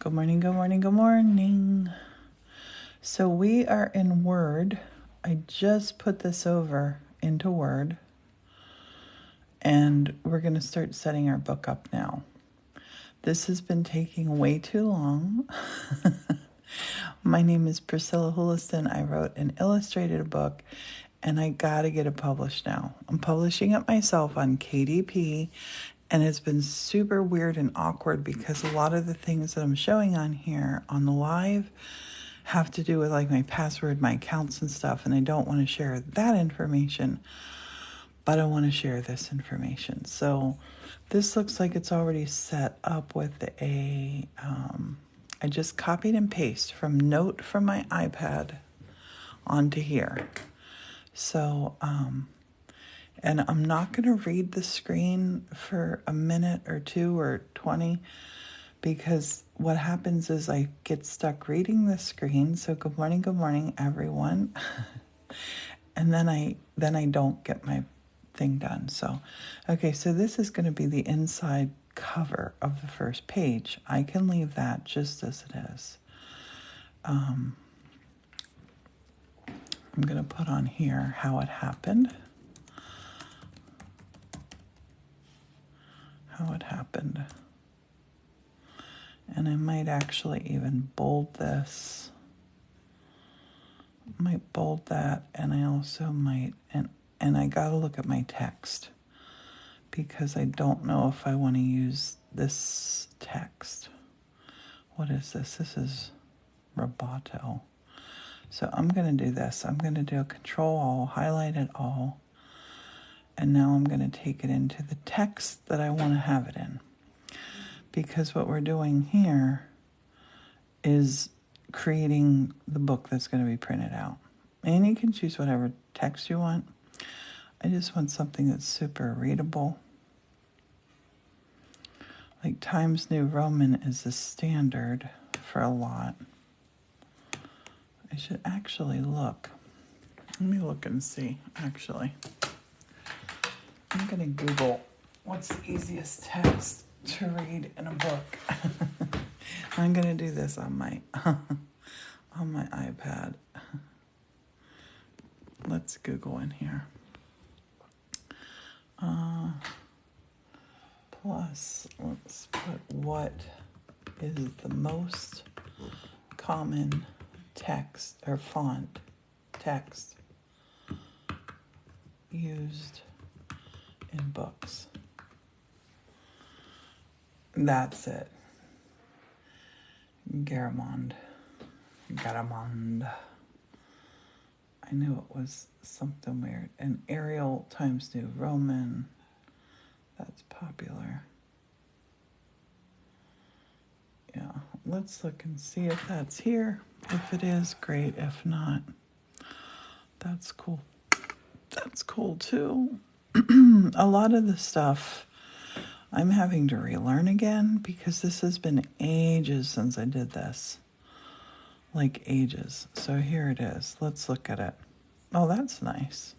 Good morning, good morning, good morning. So we are in Word. I just put this over into Word, and we're going to start setting our book up now. This has been taking way too long. My name is Priscilla Huliston. I wrote and illustrated a book, and I got to get it published now. I'm publishing it myself on KDP, and it's been super weird and awkward because a lot of the things that I'm showing on here on the live have to do with like my password, my accounts and stuff, and I don't want to share that information, but I want to share this information. So this looks like it's already set up with I just copied and pasted from Note from my iPad onto here. So, and I'm not going to read the screen for a minute or two or 20 because what happens is I get stuck reading the screen. So good morning, everyone. And then I don't get my thing done. So, okay, so this is going to be the inside cover of the first page. I can leave that just as it is. I'm going to put on here how it happened. And I might actually even bold this. Might bold that, and I also might, and I gotta look at my text because I don't know if I want to use this text. What is this? This is Roboto. So I'm gonna do this. I'm gonna do a Control-All, highlight it all, and now I'm gonna take it into the text that I want to have it in. Because what we're doing here is creating the book that's going to be printed out. And you can choose whatever text you want. I just want something that's super readable. Like Times New Roman is the standard for a lot. I should actually look. Let me look and see, actually. I'm going to Google what's the easiest text to read in a book. I'm going to do this on my on my iPad. Let's Google in here. Plus, let's put what is the most common text or font text used in books. That's it. Garamond. I knew it was something weird. And Arial Times New Roman. That's popular. Yeah, let's look and see if that's here. If it is, great. If not, that's cool. That's cool too. A lot of the stuff I'm having to relearn again because this has been ages since I did this. Like ages. So here it is. Let's look at it. Oh, that's nice.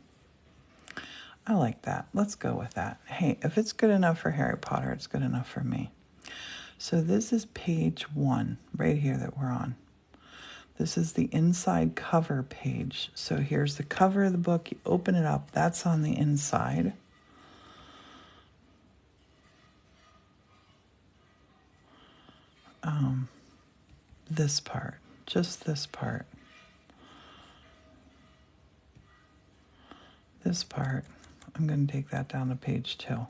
I like that. Let's go with that. Hey, if it's good enough for Harry Potter, it's good enough for me. So this is page 1 right here that we're on. This is the inside cover page. So here's the cover of the book. You open it up. That's on the inside. This part. Just this part. This part. I'm going to take that down to page 2.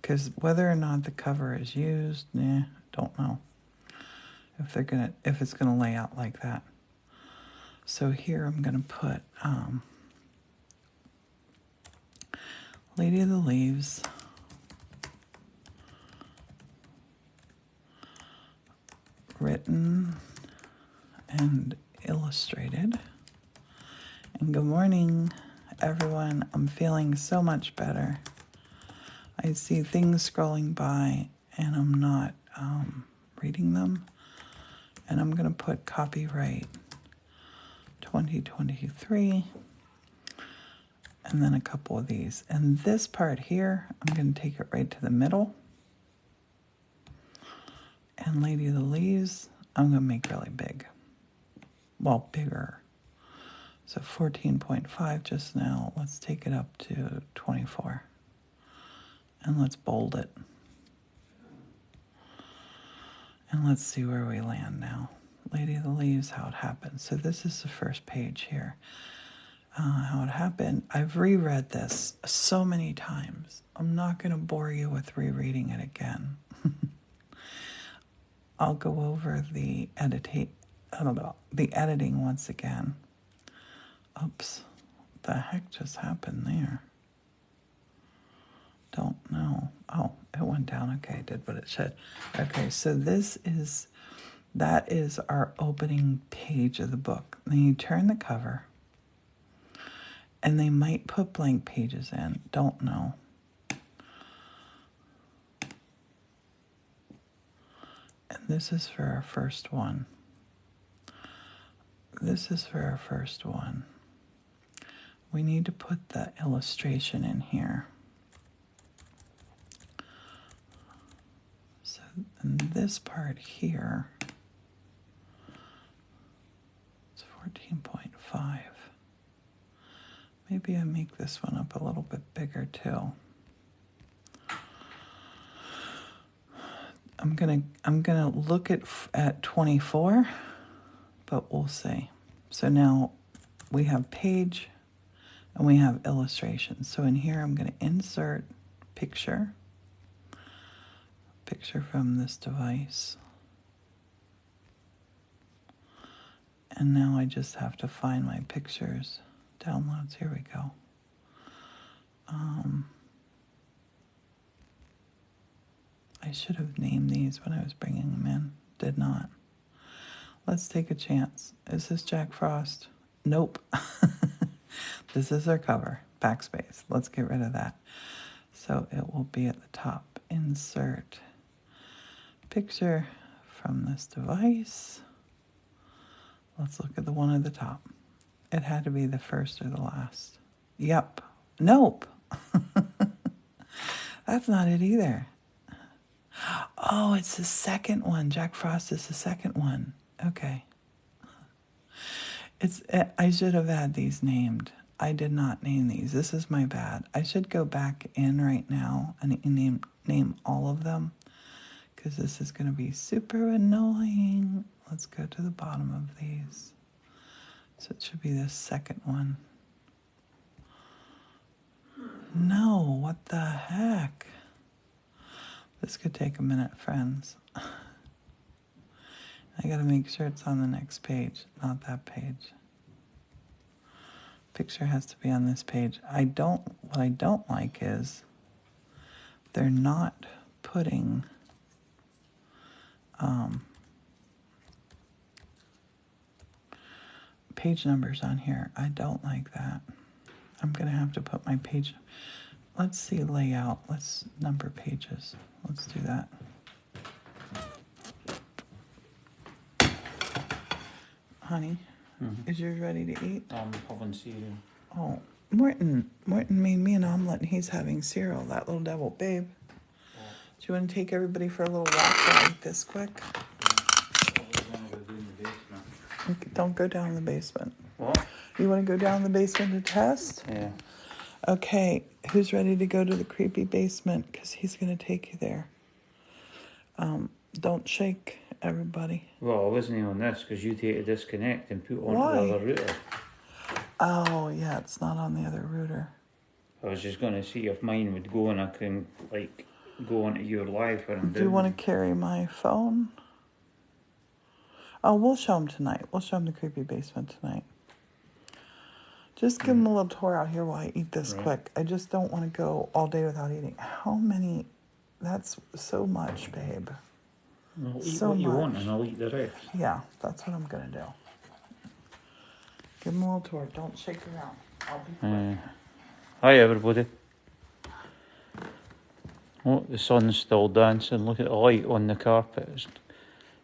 Because whether or not the cover is used, don't know. If it's gonna lay out like that. So here I'm gonna put Lady of the Leaves. Written and illustrated. And good morning, everyone. I'm feeling so much better. I see things scrolling by and I'm not reading them. And I'm going to put copyright 2023 and then a couple of these. And this part here, I'm going to take it right to the middle. And Lady of the Leaves, I'm going to make really big. Well, bigger. So 14.5 just now. Let's take it up to 24. And let's bold it. And let's see where we land now. Lady of the Leaves, how it happened. So this is the first page here. How it happened. I've reread this so many times. I'm not going to bore you with rereading it again. I'll go over the editing once again. Oops. What the heck just happened there? Don't know. Oh, it went down. Okay, it did what it should. Okay, so that is our opening page of the book. Then you turn the cover, and they might put blank pages in. Don't know. And this is for our first one. This is for our first one. We need to put the illustration in here. So in this part here, it's 14.5. Maybe I make this one up a little bit bigger too. I'm gonna look at 24, but we'll see. So now we have page and we have illustration. So in here I'm gonna insert picture from this device. And now I just have to find my pictures. Downloads, here we go. I should have named these when I was bringing them in. Did not. Let's take a chance. Is this Jack Frost? Nope. This is our cover. Backspace. Let's get rid of that. So it will be at the top. Insert picture from this device. Let's look at the one at the top. It had to be the first or the last. Yep. Nope. That's not it either. Oh, it's the second one. Jack Frost is the second one. Okay. I should have had these named. I did not name these. This is my bad. I should go back in right now and name all of them, because this is going to be super annoying. Let's go to the bottom of these. So it should be the second one. No, what the heck? This could take a minute, friends. I gotta make sure it's on the next page, not that page. Picture has to be on this page. What I don't like is they're not putting page numbers on here. I don't like that. I'm gonna have to put my page. Let's see layout. Let's number pages. Let's do that. Honey, is yours ready to eat? I'm having cereal. Oh, Morton made me an omelet and he's having cereal. That little devil, babe. Oh. Do you want to take everybody for a little walk while I eat this quick? Don't go down in the basement. What? You want to go down in the basement to test? Yeah. Okay, who's ready to go to the creepy basement? Because he's going to take you there. Don't shake, everybody. Well, I wasn't on this because you take a disconnect and put onto Why? the other router. Oh, yeah, it's not on the other router. I was just going to see if mine would go and I can, go onto your live when I'm doing. Do you want to carry my phone? Oh, we'll show him tonight. We'll show him the creepy basement tonight. Just give him a little tour out here while I eat this quick. I just don't want to go all day without eating. How many? That's so much, babe. I'll eat So what you much. want and I'll eat the rest. Yeah, that's what I'm going to do. Give him a little tour. Don't shake around. I'll be quick. Hi, everybody. Oh, the sun's still dancing. Look at the light on the carpet.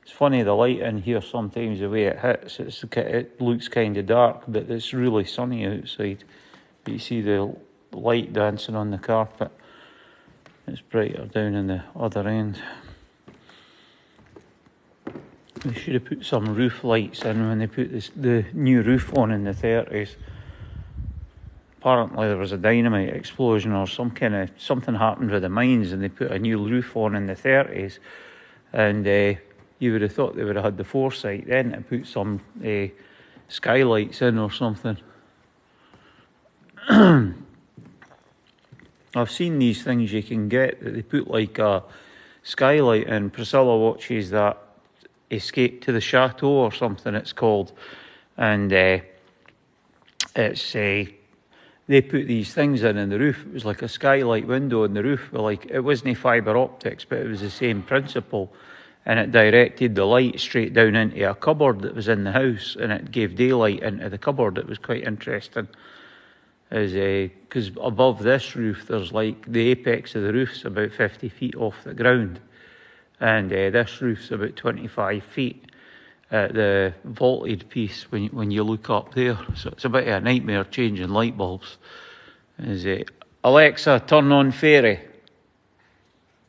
It's funny, the light in here sometimes, the way it hits, it looks kind of dark, but it's really sunny outside. But you see the light dancing on the carpet. It's brighter down in the other end. They should have put some roof lights in when they put the new roof on in the 30s. Apparently there was a dynamite explosion or something happened with the mines, and they put a new roof on in the 30s. And you would have thought they would have had the foresight then to put some skylights in or something. I've seen these things you can get that they put like a skylight in. Priscilla watches that Escape to the Chateau or something it's called, and it's they put these things in the roof. It was like a skylight window in the roof. Like, it wasn't fibre optics, but it was the same principle, and it directed the light straight down into a cupboard that was in the house, and it gave daylight into the cupboard. It was quite interesting. Because above this roof, there's like the apex of the roof's about 50 feet off the ground, and this roof's about 25 feet at the vaulted piece when you look up there. So it's a bit of a nightmare changing light bulbs. Alexa, turn on fairy.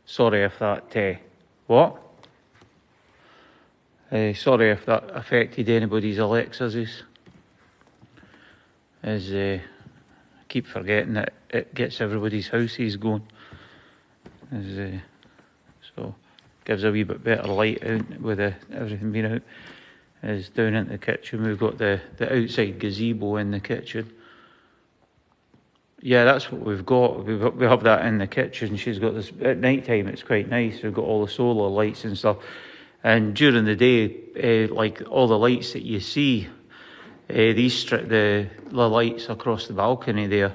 Sorry if that what? Sorry if that affected anybody's Alexas. I keep forgetting that it gets everybody's houses going. So gives a wee bit better light out with everything being out. Down into the kitchen, we've got the outside gazebo in the kitchen. Yeah, that's what we've got. We have that in the kitchen. She's got this at night time. It's quite nice. We've got all the solar lights and stuff. And during the day, like all the lights that you see, the lights across the balcony there,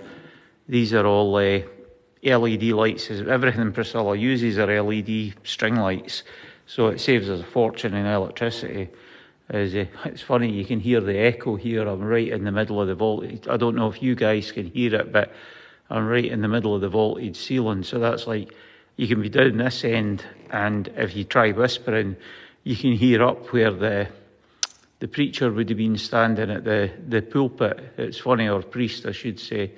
these are all LED lights. Everything Priscilla uses are LED string lights, so it saves us a fortune in electricity. It's funny, you can hear the echo here. I'm right in the middle of the vaulted. I don't know if you guys can hear it, but I'm right in the middle of the vaulted ceiling. So that's like, you can be down this end, and if you try whispering, you can hear up where the preacher would have been standing at the pulpit. It's funny, or priest, I should say.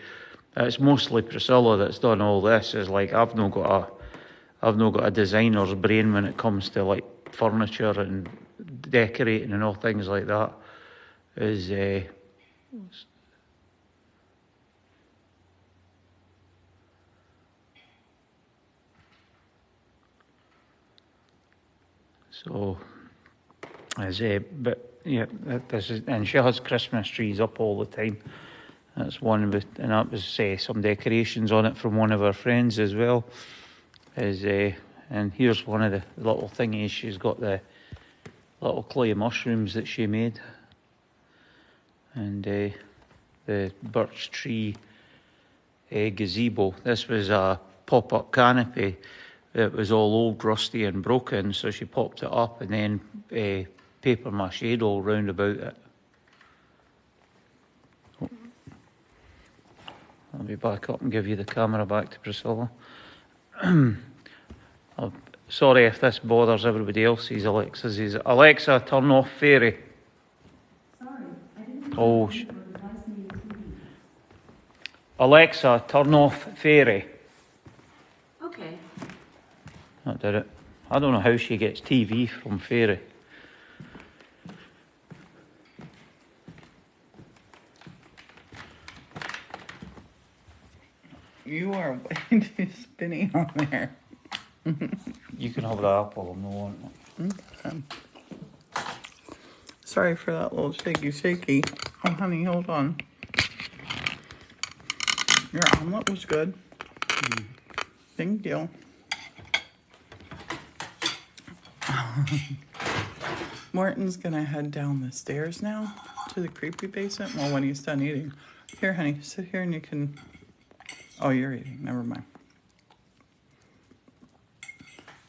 It's mostly Priscilla that's done all this. Is like, I've not got a designer's brain when it comes to like furniture and decorating and all things like that. But yeah, and she has Christmas trees up all the time. That's one of it, and that was some decorations on it from one of our friends as well. And here's one of the little thingies. She's got the little clay mushrooms that she made, and the birch tree gazebo. This was a pop-up canopy. It was all old, rusty and broken, so she popped it up and then paper mache all round about it. I'll be back up and give you the camera back to Priscilla. Sorry if this bothers everybody else's Alexas. Alexa, turn off fairy. Sorry, I didn't Oh, TV. Alexa, turn off fairy. Okay. That did it. I don't know how she gets TV from fairy. You are way too spinny on there. You can have the apple, I'm not wanting it. Okay. Sorry for that little shaky. Oh, honey, hold on. Your omelet was good. Thank you. Morton's gonna head down the stairs now to the creepy basement. Well, when he's done eating. Here, honey, sit here and you can... Oh, you're eating. Never mind.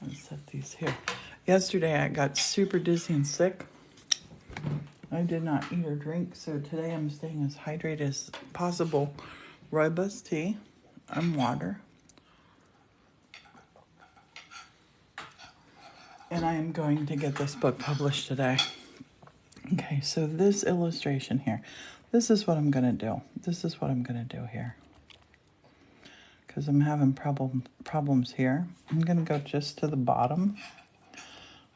I'll set these here. Yesterday, I got super dizzy and sick. I did not eat or drink, so today I'm staying as hydrated as possible. Rooibos tea and water. And I am going to get this book published today. Okay, so this illustration here. This is what I'm going to do. This is what I'm going to do here. Because I'm having problems here. I'm going to go just to the bottom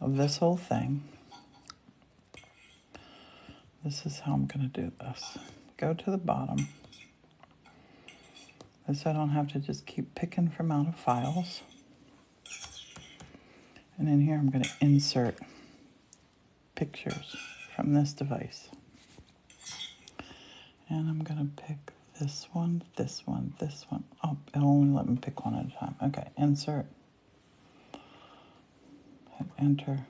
of this whole thing. This is how I'm going to do this. Go to the bottom. This I don't have to just keep picking from out of files. And in here I'm going to insert pictures from this device. And I'm going to pick this one, this one, this one. Oh, it'll only let me pick one at a time. Okay, insert. Hit enter.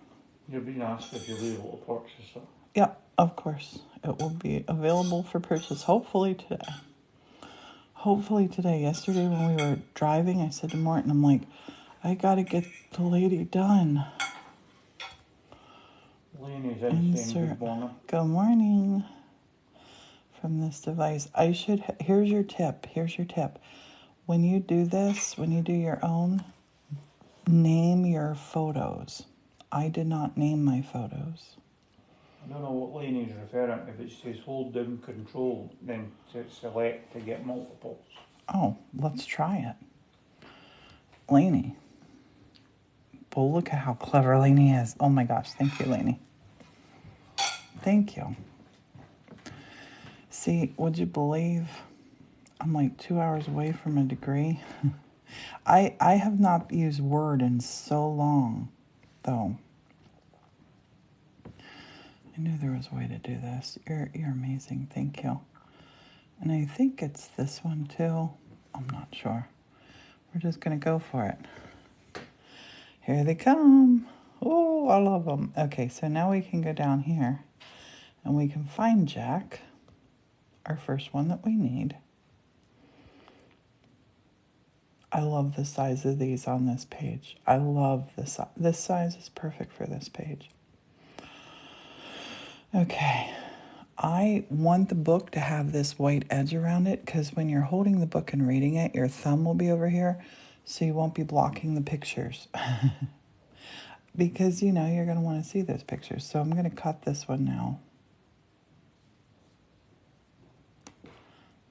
You're being asked if you'll be able to purchase it. Yeah, of course. It will be available for purchase hopefully today. Hopefully today. Yesterday when we were driving, I said to Morton, I'm like, I gotta get the lady done. Lainey's in saying Insert. good morning. Good morning. From this device. Here's your tip. Here's your tip. When you do this, when you do your own, name your photos. I did not name my photos. I don't know what Lainey's referring to, but it says hold down control, then to select to get multiples. Oh, let's try it. Lainey. Well, look at how clever Lainey is. Oh my gosh, thank you, Lainey. Thank you. See, would you believe I'm like 2 hours away from a degree? I have not used Word in so long, though. I knew there was a way to do this. You're amazing. Thank you. And I think it's this one too. I'm not sure. We're just going to go for it. Here they come. Oh, I love them. Okay, so now we can go down here and we can find Jack, our first one that we need. I love the size of these on this page. I love this. This size is perfect for this page. Okay. I want the book to have this white edge around it because when you're holding the book and reading it, your thumb will be over here, so you won't be blocking the pictures. Because, you know, you're going to want to see those pictures. So I'm going to cut this one now.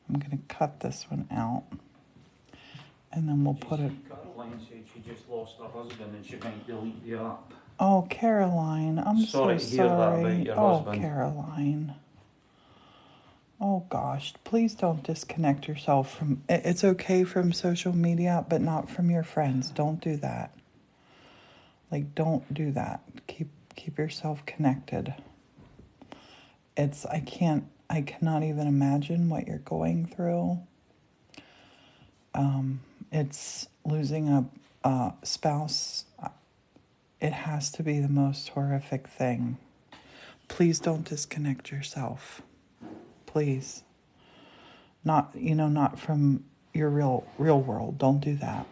I'm going to cut this one out. And then we'll put it... Caroline said she just lost her husband and she might delete the app. Oh, Caroline, I'm Sorry so to hear that about sorry. your Oh, husband. Caroline. Oh, gosh. Please don't disconnect yourself from... It's okay from social media, but not from your friends. Don't do that. Like, don't do that. Keep yourself connected. I cannot even imagine what you're going through. It's losing a spouse. It has to be the most horrific thing. Please don't disconnect yourself. Please. Not from your real world. Don't do that.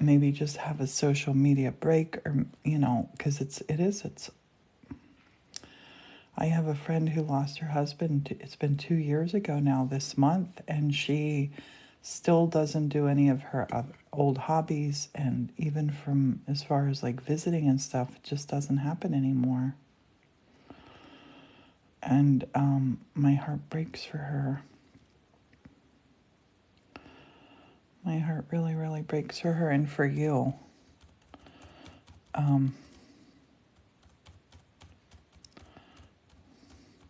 Maybe just have a social media break, or, because it's I have a friend who lost her husband. It's been 2 years ago now this month, and she still doesn't do any of her old hobbies, and even from as far as like visiting and stuff, it just doesn't happen anymore. And my heart breaks for her. My heart really, really breaks for her and for you.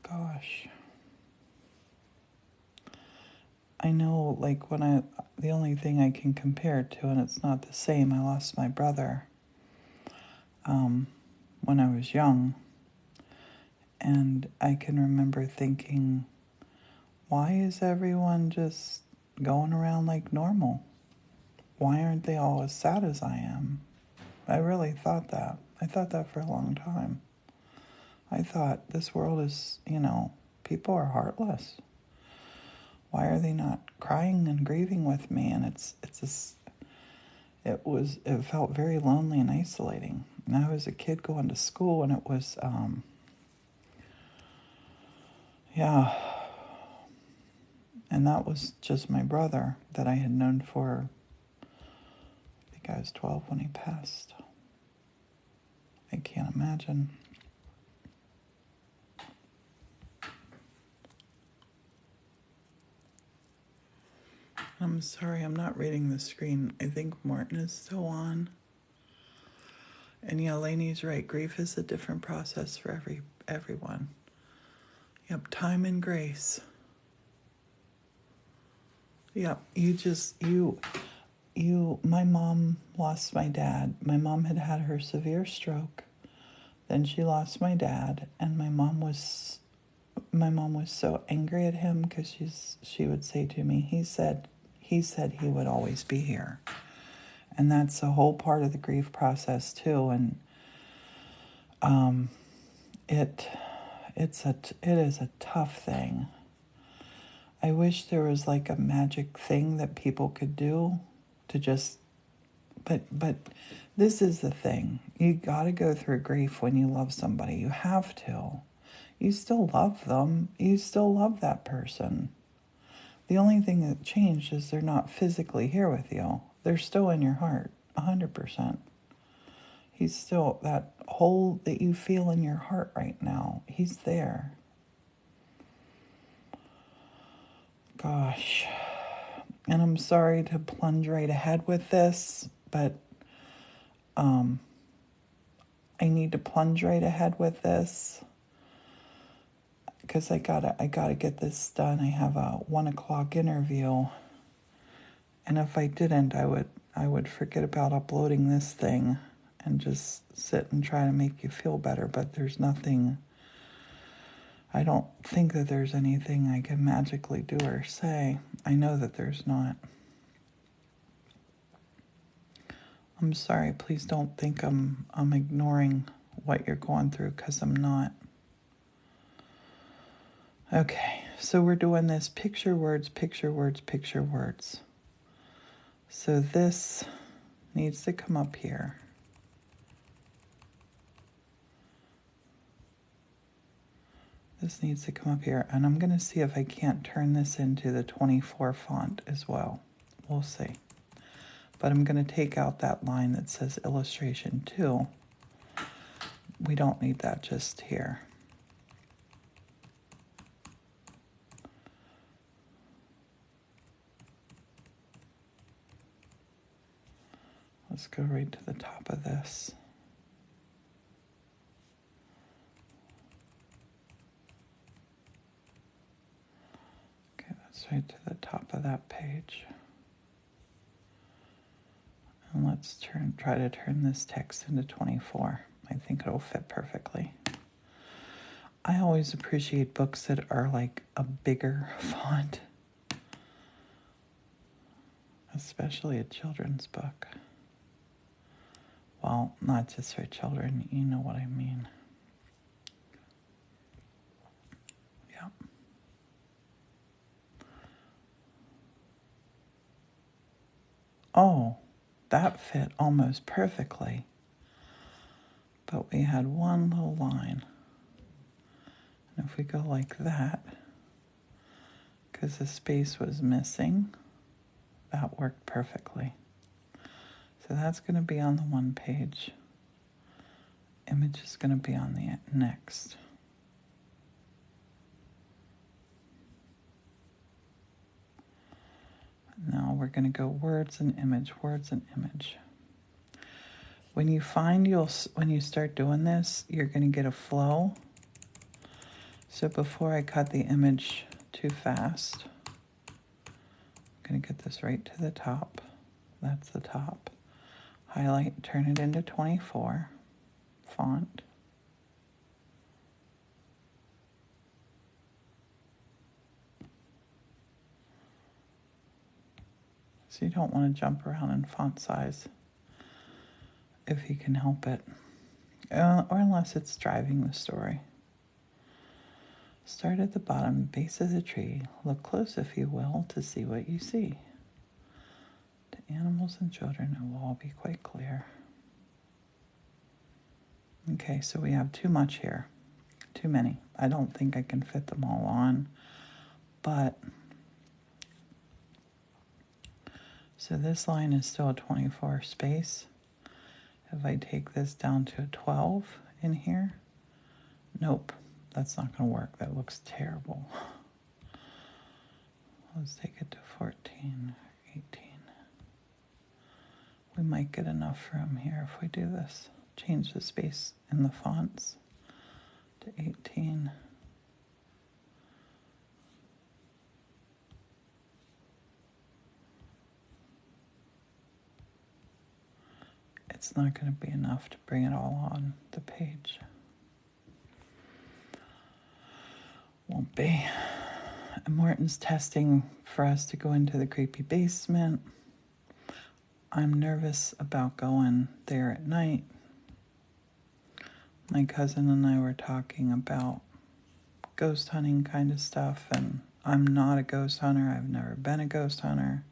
Gosh. I know, like, the only thing I can compare it to, and it's not the same, I lost my brother when I was young. And I can remember thinking, why is everyone just going around like normal? Why aren't they all as sad as I am? I really thought that. I thought that for a long time. I thought this world is, people are heartless. Why are they not crying and grieving with me? And it felt very lonely and isolating. And I was a kid going to school, and it was, and that was just my brother that I had known for, I think I was 12 when he passed. I can't imagine. I'm sorry, I'm not reading the screen. I think Martin is still on. And yeah, Lainey's right. Grief is a different process for everyone. Yep, time and grace. Yep, my mom lost my dad. My mom had had her severe stroke. Then she lost my dad, and my mom was so angry at him because she would say to me, he said he would always be here. And that's a whole part of the grief process too. And it is a tough thing. I wish there was like a magic thing that people could do to just, but this is the thing. You got to go through grief when you love somebody. You have to. You still love them. You still love that person. The only thing that changed is they're not physically here with you. They're still in your heart, 100%. He's still, that hole that you feel in your heart right now, he's there. Gosh. And I'm sorry to plunge right ahead with this, but I need to plunge right ahead with this because I gotta get this done. I have a 1:00 interview, and if I didn't, I would forget about uploading this thing and just sit and try to make you feel better. But there's nothing. I don't think that there's anything I can magically do or say. I know that there's not. I'm sorry. Please don't think I'm ignoring what you're going through, because I'm not. Okay, so we're doing this picture words, picture words, picture words. So this needs to come up here. This needs to come up here, and I'm going to see if I can't turn this into the 24 font as well. We'll see. But I'm going to take out that line that says illustration 2. We don't need that just here. Let's go right to the top of this. Okay, that's right to the top of that page. And let's try to turn this text into 24. I think it'll fit perfectly. I always appreciate books that are like a bigger font, especially a children's book. Well, not just for children, you know what I mean. Yep. Oh, that fit almost perfectly. But we had one little line. And if we go like that, because the space was missing, that worked perfectly. So that's going to be on the one page. Image is going to be on the next. Now we're going to go words and image, words and image. When you find when you start doing this, you're going to get a flow. So before I cut the image too fast, I'm going to get this right to the top. That's the top. Highlight, turn it into 24 font. So you don't want to jump around in font size if you can help it, or unless it's driving the story. Start at the bottom, base of the tree. Look close, if you will, to see what you see. To animals and children, it will all be quite clear. Okay, so we have too much here. Too many. I don't think I can fit them all on, but so this line is still a 24 space. If I take this down to a 12 in here, nope, that's not going to work. That looks terrible. Let's take it to 14, 18. We might get enough room here if we do this. change the space in the fonts to 18. It's not going to be enough to bring it all on the page. Won't be. And Morton's testing for us to go into the creepy basement. I'm nervous about going there at night. My cousin and I were talking about ghost hunting kind of stuff, and I'm not a ghost hunter. I've never been a ghost hunter.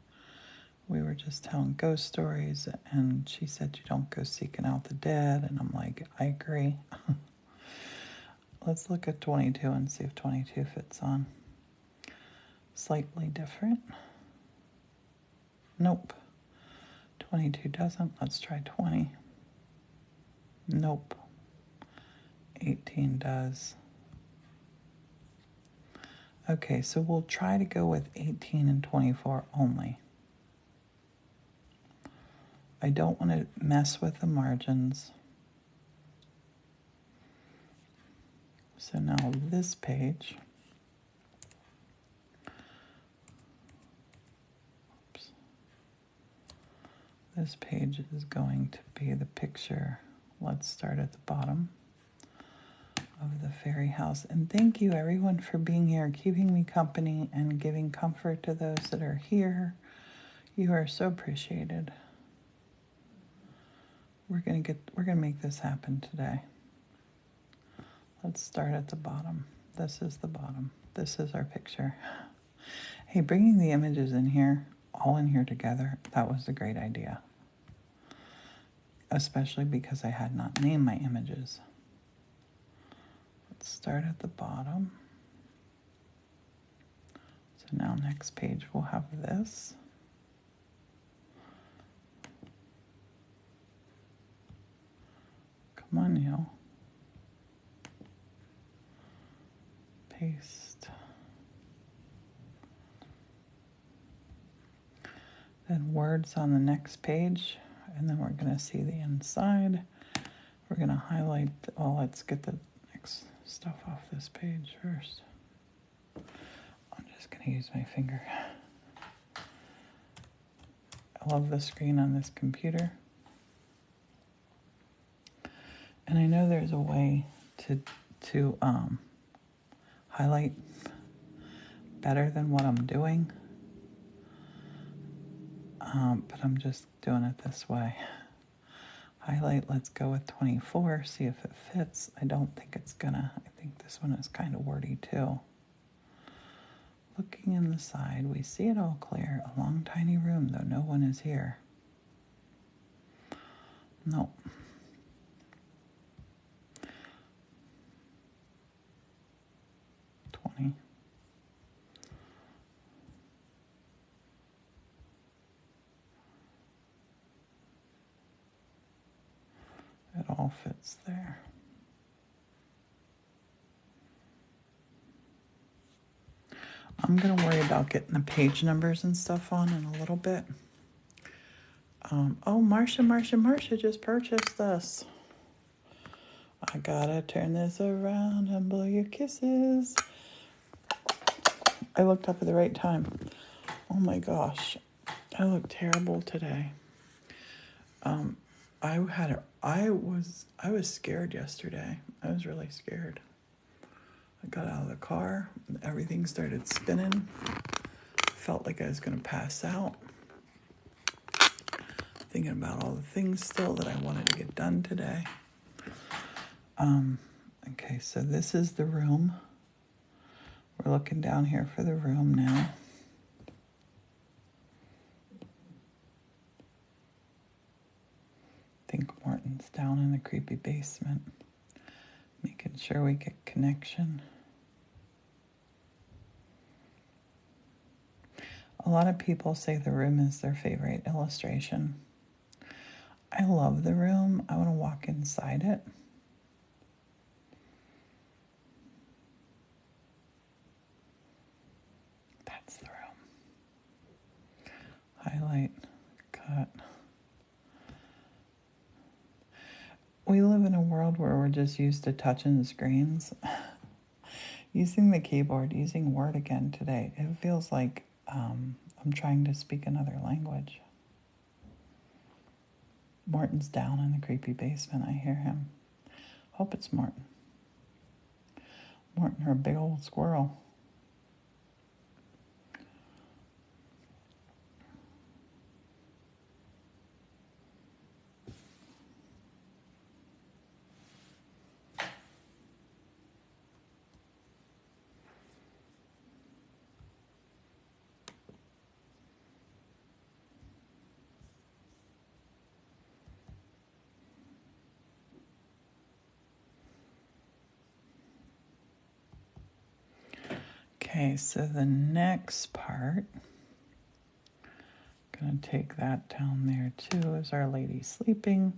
We were just telling ghost stories, and she said, you don't go seeking out the dead. And I'm like, I agree. Let's look at 22 and see if 22 fits on. Slightly different. Nope. 22 doesn't. Let's try 20. Nope. 18 does. Okay, so we'll try to go with 18 and 24 only. I don't want to mess with the margins. So now this page, oops, this page is going to be the picture. Let's start at the bottom of the fairy house. And thank you everyone for being here, keeping me company and giving comfort to those that are here. You are so appreciated. We're gonna make this happen today. Let's start at the bottom. This is the bottom. This is our picture. Hey, bringing the images in here, all in here together, that was a great idea. Especially because I had not named my images. Let's start at the bottom. So now next page we'll have this. Come on, Neil. Paste. Then words on the next page, and then we're going to see the inside. We're going to highlight, well, let's get the next stuff off this page first. I'm just going to use my finger. I love the screen on this computer. And I know there's a way to highlight better than what I'm doing, but I'm just doing it this way. Highlight, let's go with 24, see if it fits. I don't think it's gonna. I think this one is kind of wordy too. Looking in the side, we see it all clear. A long, tiny room, though no one is here. Nope. It all fits there. I'm going to worry about getting the page numbers and stuff on in a little bit. Oh, Marcia just purchased this. I gotta turn this around and blow your kisses. I looked up at the right time. Oh my gosh, I look terrible today. I was scared yesterday. I was really scared. I got out of the car, everything started spinning. Felt like I was gonna pass out. Thinking about all the things still that I wanted to get done today. Okay, so this is the room. We're looking down here for the room now. I think Morton's down in the creepy basement, making sure we get connection. A lot of people say the room is their favorite illustration. I love the room. I want to walk inside it. That's the room. Highlight, cut. We live in a world where we're just used to touching the screens. Using the keyboard, using Word again today, it feels like I'm trying to speak another language. Morton's down in the creepy basement. I hear him. Hope it's Morton. Morton or a big old squirrel. Okay, so the next part, gonna take that down there too. Is Our Lady sleeping?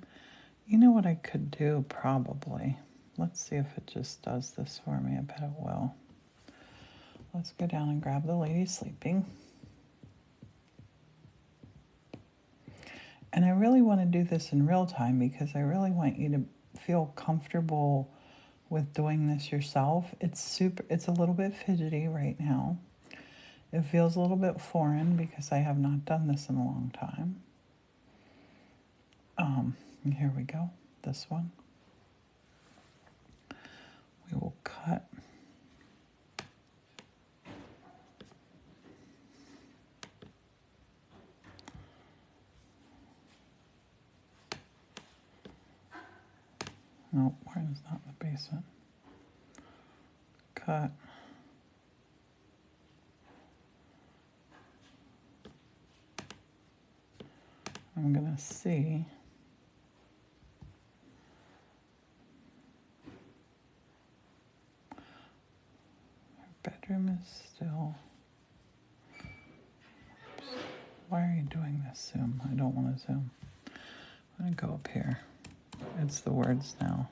You know what I could do probably? Let's see if it just does this for me. I bet it will. Let's go down and grab the lady sleeping. And I really want to do this in real time because I really want you to feel comfortable with doing this yourself. It's a little bit fidgety right now. It feels a little bit foreign because I have not done this in a long time. Here we go. This one. We will cut. Nope, Martin's not in the basement. Cut. I'm gonna see. Her bedroom is still. Oops. Why are you doing this, Zoom? I don't want to zoom. I'm gonna go up here. It's the words now.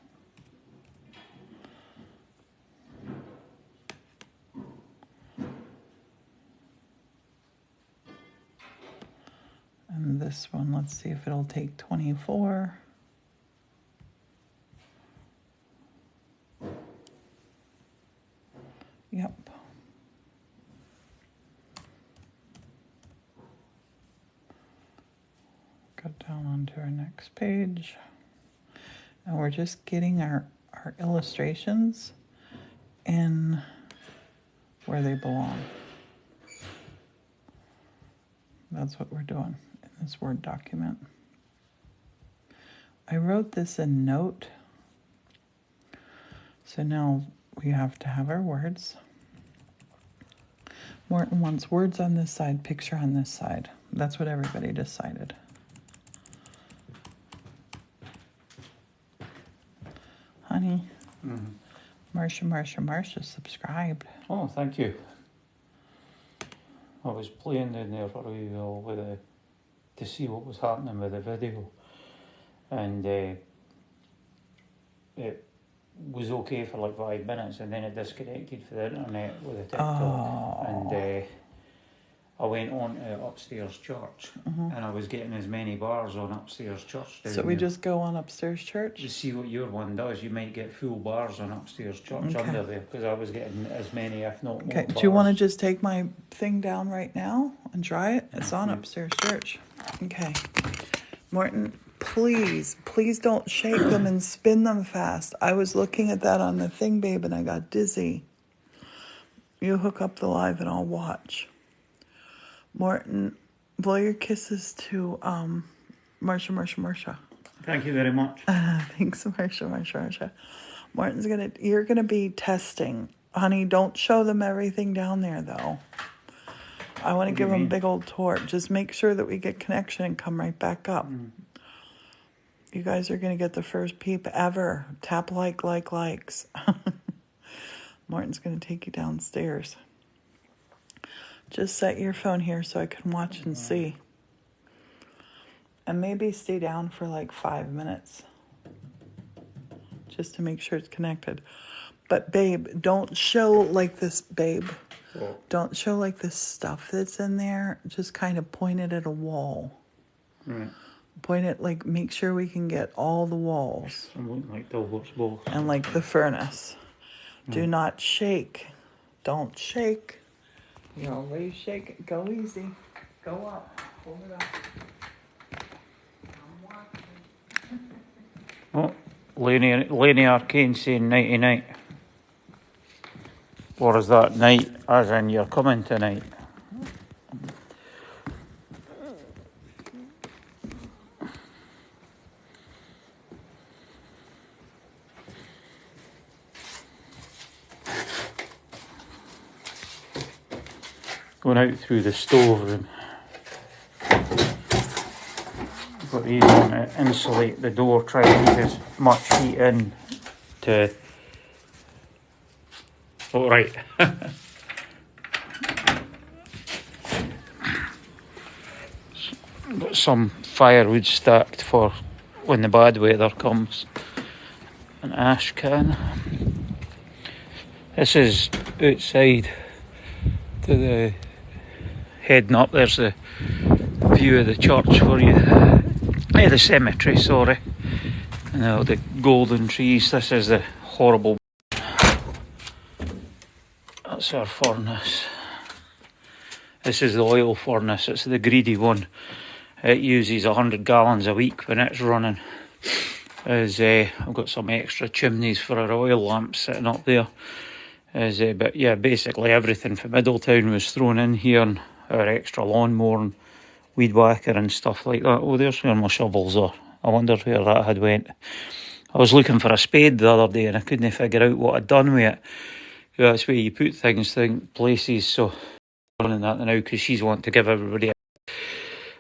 And this one, let's see if it'll take 24. Yep. Go down onto our next page. And we're just getting our illustrations in where they belong. That's what we're doing in this Word document. I wrote this in Note. So now we have to have our words. Morton wants words on this side, picture on this side. That's what everybody decided. Honey, Marsha subscribed. Oh, thank you. I was playing down there for a wee while with to see what was happening with the video, and it was okay for like 5 minutes, and then it disconnected for the internet with the TikTok, and I went on to Upstairs Church, and I was getting as many bars on Upstairs Church. So we just go on Upstairs Church? To see what your one does, you might get full bars on Upstairs Church under there, because I was getting as many, if not more. Okay, do you want to just take my thing down right now and try it? It's on Upstairs Church. Okay. Morton, please don't shake them and spin them fast. I was looking at that on the thing, babe, and I got dizzy. You hook up the live and I'll watch. Morton, blow your kisses to Marsha. Thank you very much. Thanks, Marsha. You're gonna be testing. Honey, don't show them everything down there though. I want to give them a big old tour. Just make sure that we get connection and come right back up. You guys are gonna get the first peep ever. Tap likes. Morton's gonna take you downstairs. Just set your phone here so I can watch and see. And maybe stay down for like 5 minutes. Just to make sure it's connected. But babe, don't show like this, babe. Oh. Don't show like this stuff that's in there. Just kind of point it at a wall. Right. Point it like, make sure we can get all the walls Something like Dilbert's balls. and like the furnace. Do not shake. Don't shake. You always shake it. Go easy. Go up. Hold it up. I'm watching. Oh, Laney Arcane saying nighty night. Or is that night as in you're coming tonight? Going out through the stove room. Got these on to insulate the door, try and get as much heat in to. Oh, right. Got some firewood stacked for when the bad weather comes. An ash can. This is outside to the heading up. There's the view of the church for you. The cemetery, sorry. And all the golden trees. This is the horrible. That's our furnace. This is the oil furnace. It's the greedy one. It uses 100 gallons a week when it's running. I've got some extra chimneys for our oil lamps sitting up there. But yeah, basically everything from Middletown was thrown in here, and our extra lawnmower and weed whacker and stuff like that. Oh, there's where my shovels are. I wondered where that had went. I was looking for a spade the other day and I couldn't figure out what I'd done with it. Yeah, that's where you put things places, so I'm running that now because she's wanting to give everybody.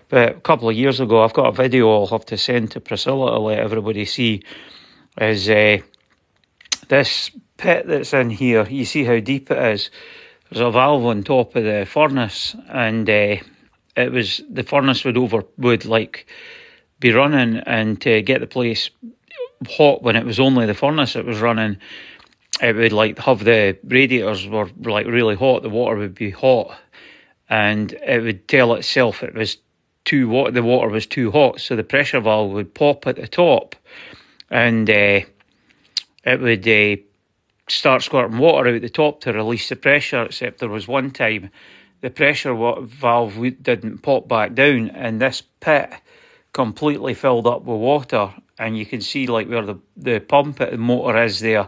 But a couple of years ago, I've got a video I'll have to send to Priscilla to let everybody see. Is this pit that's in here? You see how deep it is. There's a valve on top of the furnace, and it was the furnace would like be running, and to get the place hot when it was only the furnace that was running, it would like have the radiators were like really hot. The water would be hot, and it would tell itself it was the water was too hot, so the pressure valve would pop at the top, and it would start squirting water out the top to release the pressure. Except there was one time the pressure valve didn't pop back down, and this pit completely filled up with water. And you can see like where the pump at the motor is there.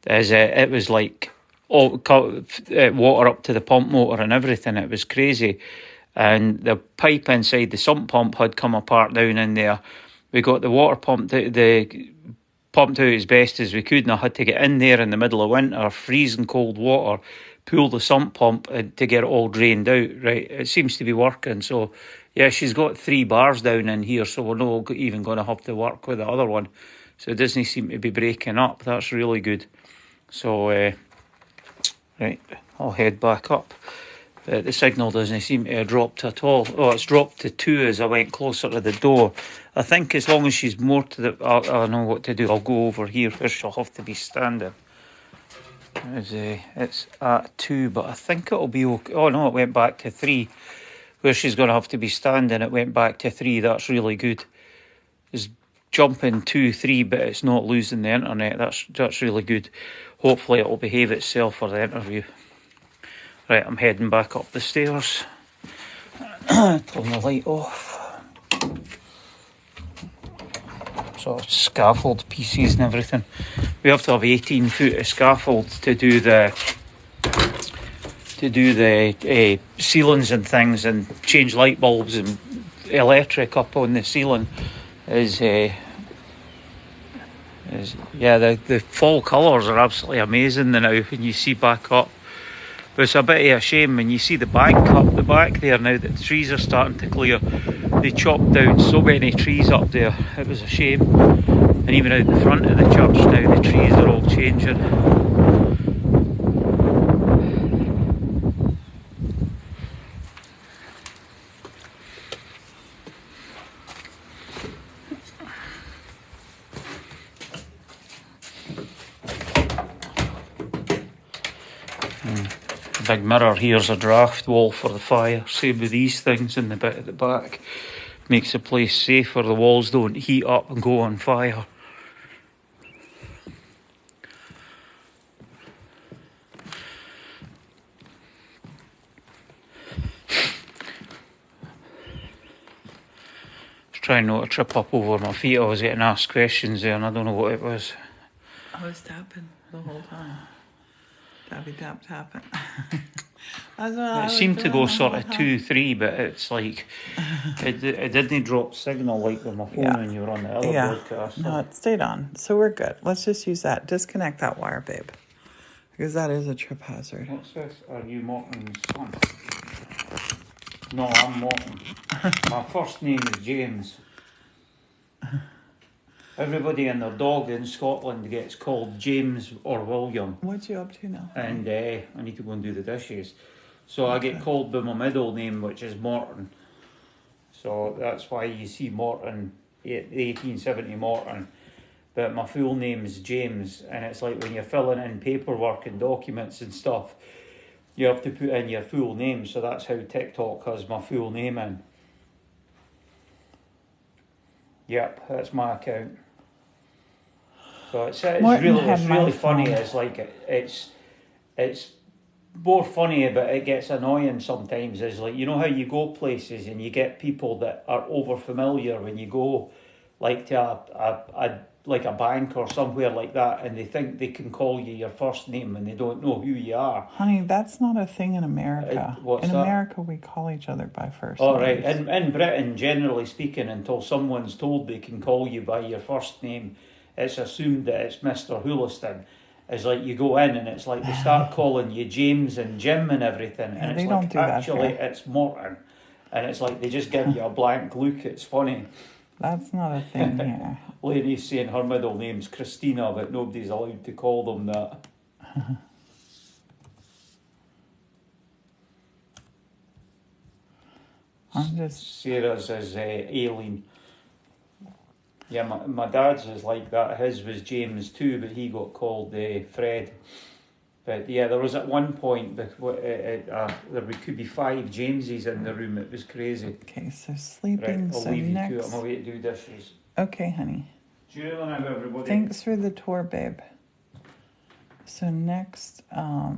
It was like water up to the pump motor and everything. It was crazy. And the pipe inside the sump pump had come apart down in there. We got the water pumped out as best as we could, and I had to get in there in the middle of winter, freezing cold water, pull the sump pump to get it all drained out. Right, it seems to be working. So yeah, she's got 3 bars down in here, so we're not even going to have to work with the other one. So it doesn't seem to be breaking up. That's really good. So right, I'll head back up. The signal doesn't seem to have dropped at all. Oh, it's dropped to 2 as I went closer to the door. I think as long as she's more to the... I know what to do. I'll go over here where she'll have to be standing. It's at 2, but I think it'll be okay. Oh no, it went back to 3. Where she's going to have to be standing, it went back to 3. That's really good. It's jumping 2, 3, but it's not losing the internet. That's really good. Hopefully it'll behave itself for the interview. Right, I'm heading back up the stairs. Turn the light off. So scaffold pieces and everything. We have to have 18 foot of scaffold to do the ceilings and things, and change light bulbs and electric up on the ceiling. The fall colours are absolutely amazing now when you see back up. But it's a bit of a shame when you see the bank up the back there now that the trees are starting to clear. They chopped down so many trees up there. It was a shame. And even out the front of the church now, the trees are all changing. Big mirror here's a draft wall for the fire. Same with these things in the bit at the back. Makes the place safer. The walls don't heat up and go on fire. Trying not to trip up over my feet. I was getting asked questions there and I don't know what it was. I was tapping the whole time. Tappy tap tapping. That's what I It was seemed to doing go the sort whole of time. 2-3, but it's like it didn't drop signal like with my phone Yeah. when you were on the other Yeah. broadcast. No, it stayed on. So we're good. Let's just use that. Disconnect that wire, babe. Because that is a trip hazard. What's this? Are you Morton's son? No, I'm Morton. My first name is James. Everybody and their dog in Scotland gets called James or William. What you up to now? And I need to go and do the dishes. So I get called by my middle name, which is Morton. So that's why you see Morton, 1870 Morton. But my full name is James, and it's like when you're filling in paperwork and documents and stuff, you have to put in your full name. So that's how TikTok has my full name in. Yep, that's my account. So it's really funny. It's like it's more funny, but it gets annoying sometimes. Is like, you know how you go places and you get people that are over familiar when you go, like to a like a bank or somewhere like that, and they think they can call you your first name and they don't know who you are. Honey, that's not a thing in America. What's in that? America, we call each other by first All names. right. In Britain, generally speaking, until someone's told they can call you by your first name, it's assumed that it's Mr. Huliston. It's like you go in and it's like they start calling you James and Jim and everything, Yeah, and they it's don't like do that actually here. it's Morton, and it's like they just give you a blank look. It's funny. That's not a thing here. Lady's saying her middle name's Christina, but nobody's allowed to call them that. I'm just... Sarah's is Aileen. Yeah, my dad's is like that. His was James too, but he got called Fred. But yeah, there was at one point there could be 5 Jameses in the room. It was crazy. Okay, so sleeping. Right, I'll so leave next... you to it. I'm away to do dishes. Okay, honey. Cheers on out, everybody. Thanks for the tour, babe. So next, a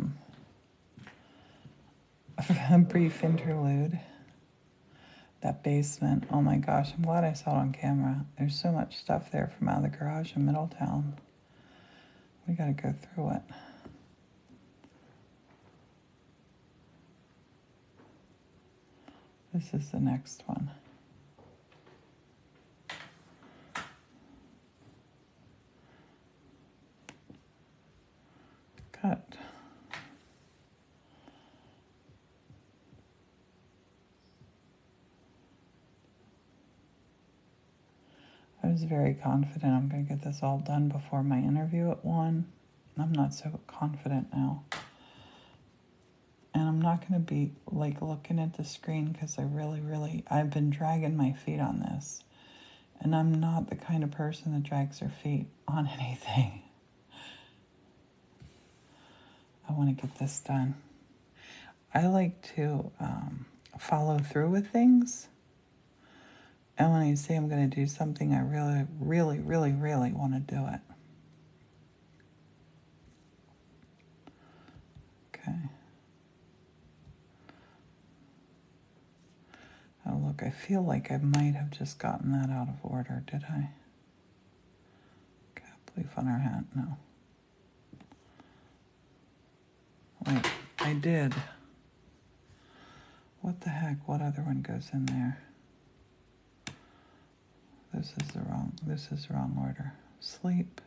brief interlude. That basement. Oh my gosh, I'm glad I saw it on camera. There's so much stuff there from out of the garage in Middletown. We gotta go through it. This is the next one. Cut. I was very confident I'm going to get this all done before my interview at 1. I'm not so confident now. And I'm not going to be like looking at the screen because I've been dragging my feet on this. And I'm not the kind of person that drags her feet on anything. I want to get this done. I like to follow through with things. And when I say I'm going to do something, I really want to do it. Okay. Oh, look, I feel like I might have just gotten that out of order, did I? Cap leaf on our hat, no. Wait, I did. What the heck? What other one goes in there? This is the wrong order. Sleep.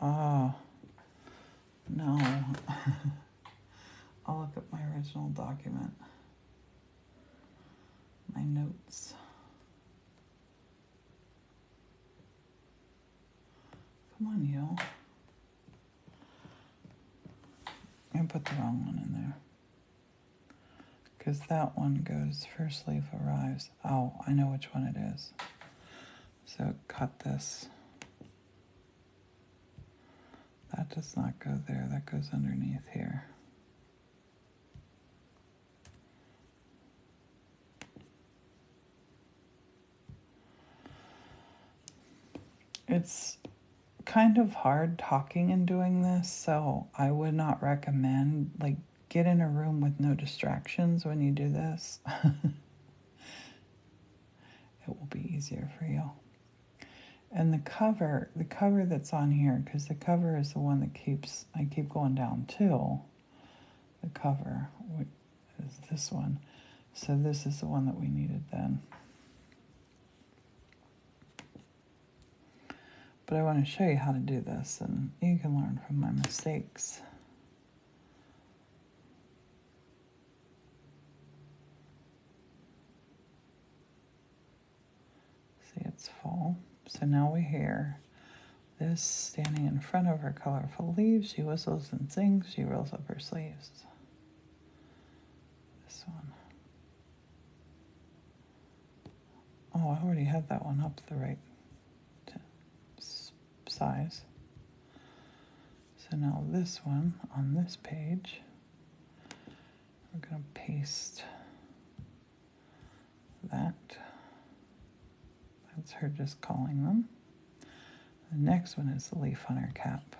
Oh, no. I'll look at my original document. My notes. Come on, you. I put the wrong one in there. Because that one goes, first leaf arrives. Oh, I know which one it is. So cut this. That does not go there. That goes underneath here. It's kind of hard talking and doing this, so I would not recommend, like, get in a room with no distractions when you do this. It will be easier for you. And the cover that's on here, because the cover is the one that I keep going down to. The cover is this one. So this is the one that we needed then. But I want to show you how to do this, and you can learn from my mistakes. See, it's full. So now we hear this standing in front of her colorful leaves. She whistles and sings. She rolls up her sleeves. This one. Oh, I already had that one up the right size. So now this one on this page, we're going to paste that. That's her just calling them. The next one is the leaf on her cap.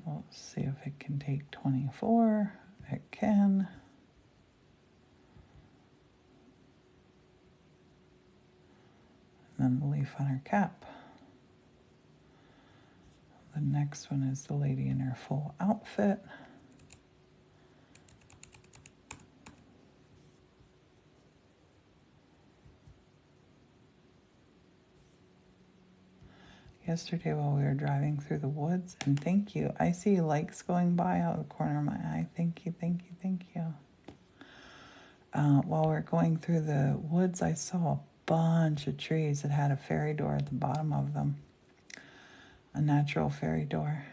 We'll see if it can take 24. It can. And then the leaf on her cap. The next one is the lady in her full outfit. Yesterday while we were driving through the woods, and thank you, I see lights going by out of the corner of my eye. Thank you, thank you, thank you. While we were going through the woods, I saw a bunch of trees that had a fairy door at the bottom of them. A natural fairy door.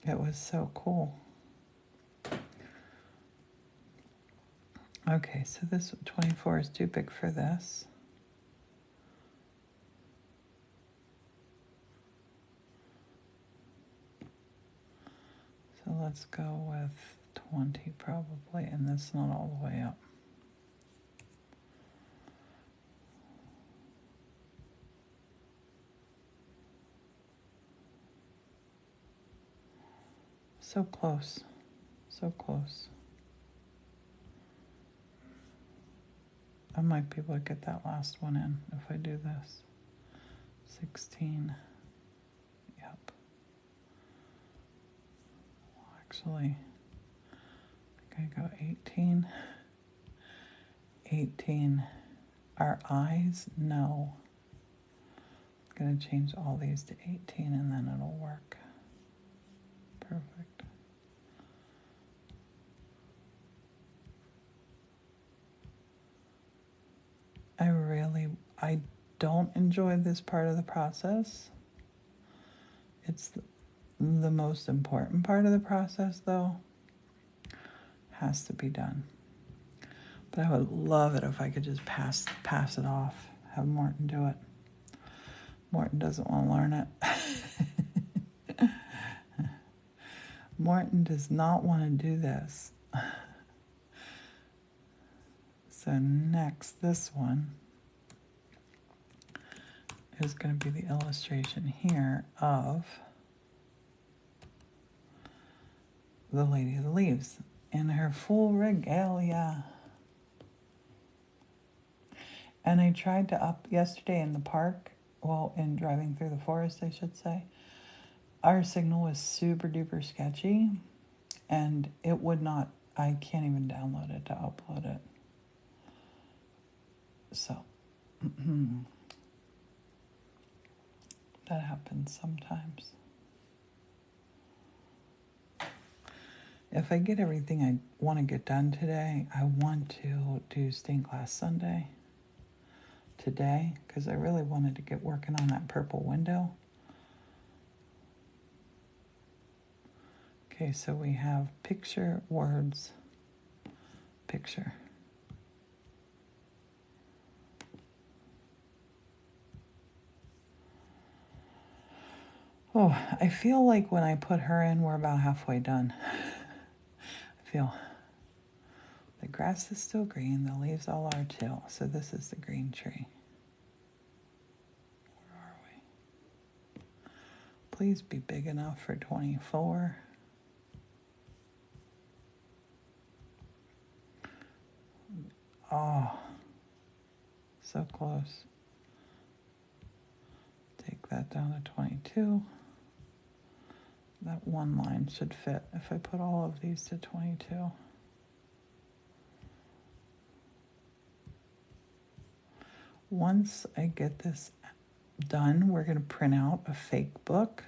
It was so cool. Okay, so this 24 is too big for this. So let's go with 20 probably, and that's not all the way up. So close, so close. I might be able to get that last one in if I do this. 16, yep. Actually, I think I go 18. 18. Our eyes? No. I'm going to change all these to 18 and then it'll work. Perfect. I don't enjoy this part of the process. It's the most important part of the process, though. Has to be done. But I would love it if I could just pass it off. Have Morton do it. Morton doesn't want to learn it. Morton does not want to do this. So next, this one is going to be the illustration here of the Lady of the Leaves in her full regalia. And I tried to up yesterday in the park, well, in driving through the forest, I should say. Our signal was super duper sketchy, and it would not, I can't even download it to upload it. So, that happens sometimes. If I get everything I want to get done today, I want to do Stained Glass Sunday today, because I really wanted to get working on that purple window. Okay, so we have picture, words, picture. Oh, I feel like when I put her in, we're about halfway done. I feel the grass is still green, the leaves all are too. So this is the green tree. Where are we? Please be big enough for 24. Oh, so close. Take that down to 22. That one line should fit if I put all of these to 22. Once I get this done, we're going to print out a fake book.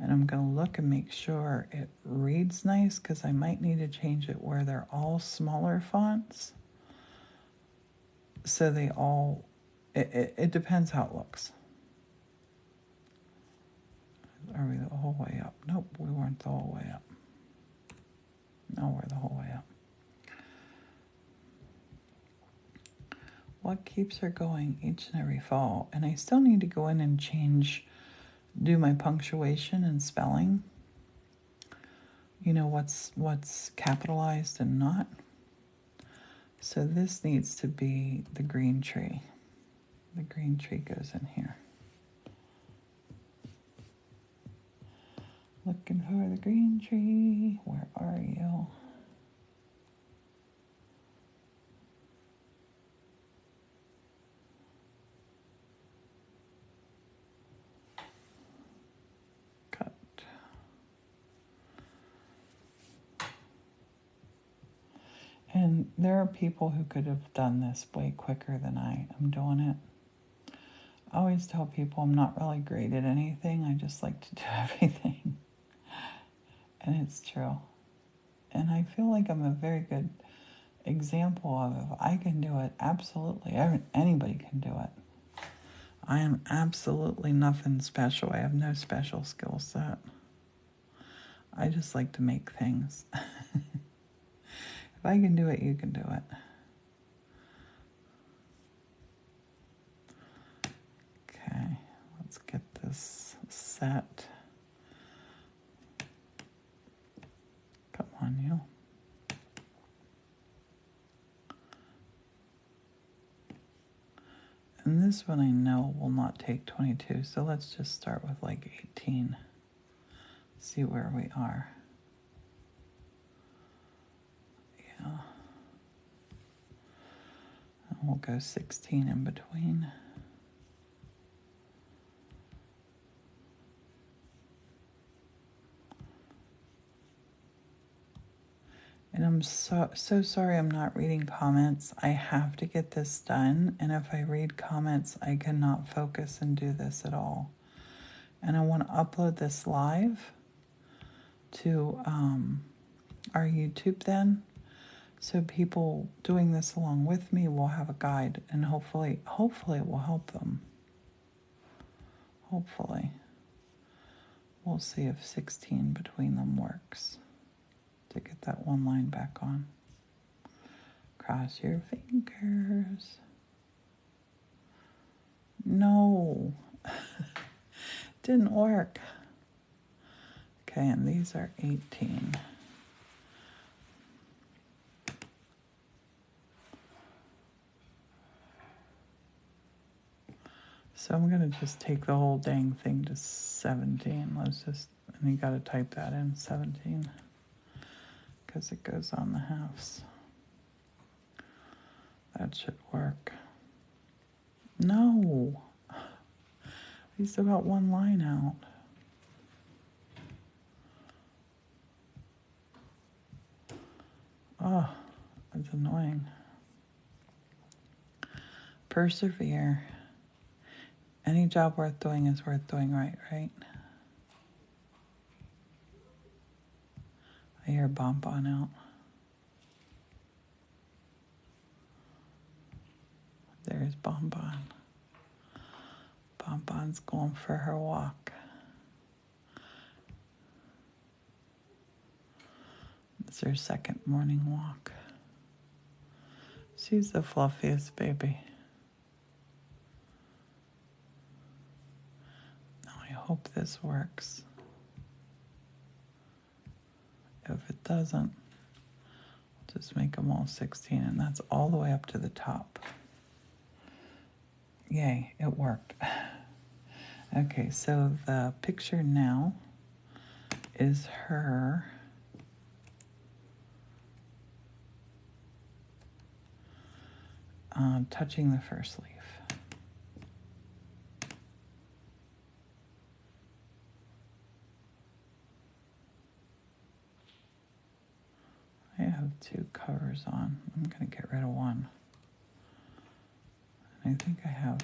And I'm going to look and make sure it reads nice because I might need to change it where they're all smaller fonts. So they all, it depends how it looks. Are we the whole way up? Nope, we weren't the whole way up. No, we're the whole way up. What keeps her going each and every fall? And I still need to go in and do my punctuation and spelling. You know, what's capitalized and not. So this needs to be the green tree. The green tree goes in here. Looking for the green tree. Where are you? Cut. And there are people who could have done this way quicker than I am doing it. I always tell people I'm not really great at anything. I just like to do everything. And it's true. And I feel like I'm a very good example of if I can do it, absolutely. Anybody can do it. I am absolutely nothing special. I have no special skill set. I just like to make things. If I can do it, you can do it. Okay, let's get this set. Come on, you. And this one I know will not take 22, so let's just start with like 18. See where we are. Yeah. And we'll go 16 in between. And I'm so sorry I'm not reading comments. I have to get this done. And if I read comments, I cannot focus and do this at all. And I want to upload this live to our YouTube then. So people doing this along with me will have a guide. And hopefully it will help them. Hopefully. We'll see if 16 between them works. To get that one line back on. Cross your fingers. No. Didn't work. Okay, and these are 18. So I'm going to just take the whole dang thing to 17. And you got to type that in, 17. Because it goes on the halves. That should work. No. We still got one line out. Oh, that's annoying. Persevere. Any job worth doing is worth doing right? I hear Bonbon out. There's Bonbon. Bonbon's going for her walk. It's her second morning walk. She's the fluffiest baby. Now I hope this works. If it doesn't, just make them all 16, and that's all the way up to the top. Yay, it worked. Okay, so the picture now is her touching the first leaf. I have 2 covers on. I'm going to get rid of one. I think I have,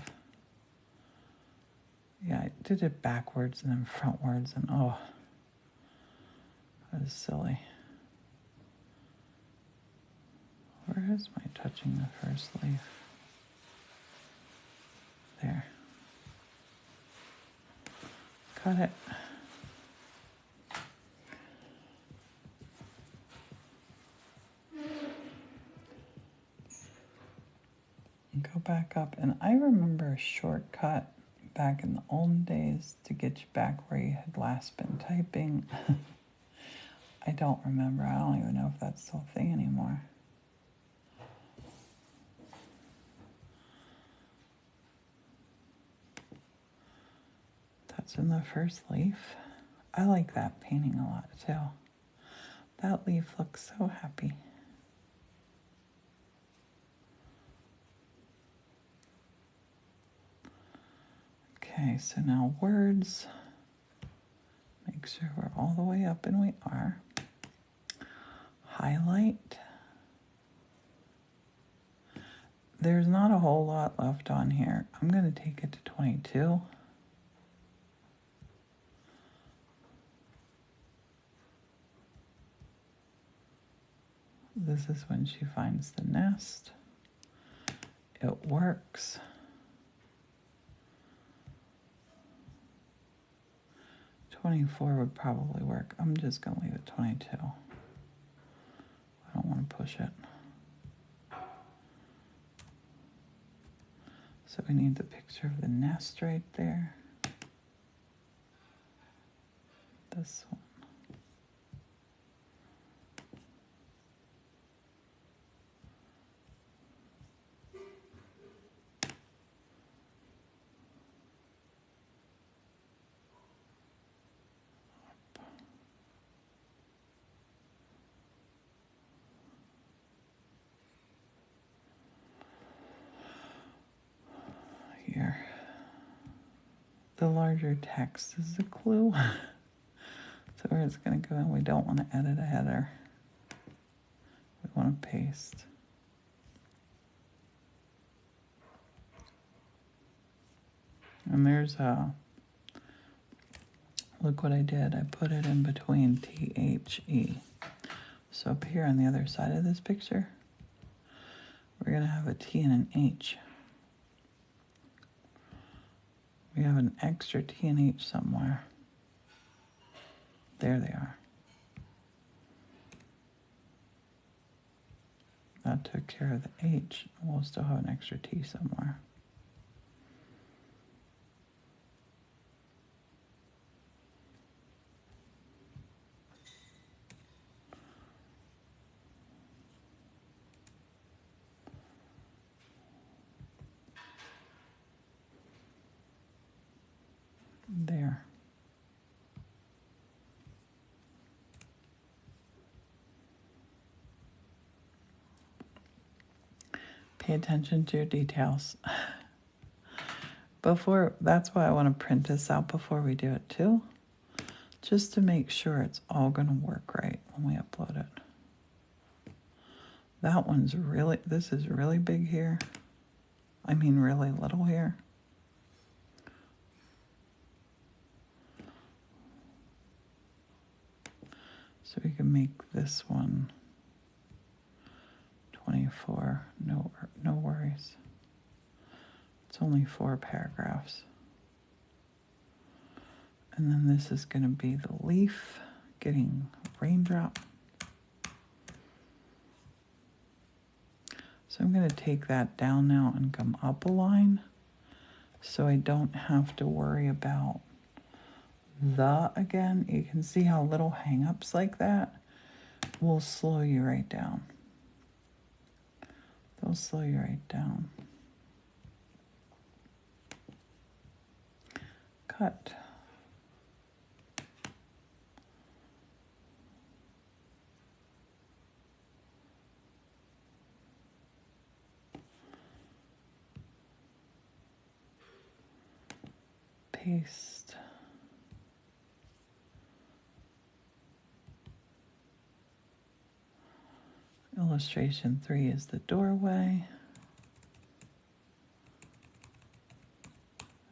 yeah, I did it backwards and then frontwards, and oh, that was silly. Where is my touching the first leaf? There. Got it. Go back up, and I remember a shortcut back in the old days to get you back where you had last been typing. I don't remember. I don't even know if that's still a thing anymore. That's in the first leaf. I like that painting a lot too. That leaf looks so happy. Okay, so now words. Make sure we're all the way up, and we are. Highlight. There's not a whole lot left on here. I'm going to take it to 22. This is when she finds the nest. It works. 24 would probably work. I'm just going to leave it 22. I don't want to push it. So we need the picture of the nest right there. This one. Here. The larger text is the clue. So where it's going to go in, we don't want to edit a header. We want to paste. And there's a, look what I did. I put it in between T-H-E. So up here on the other side of this picture, we're going to have a T and an H. We have an extra T and H somewhere. There they are. That took care of the H. We'll still have an extra T somewhere. There. Pay attention to your details. That's why I want to print this out before we do it too. Just to make sure it's all going to work right when we upload it. That one's really, this is really big here. I mean really little here. So we can make this one 24, no worries. It's only 4 paragraphs. And then this is going to be the leaf getting raindrop. So I'm going to take that down now and come up a line so I don't have to worry about the again, you can see how little hang-ups like that will slow you right down. They'll slow you right down. Cut. Paste. Illustration 3 is the doorway.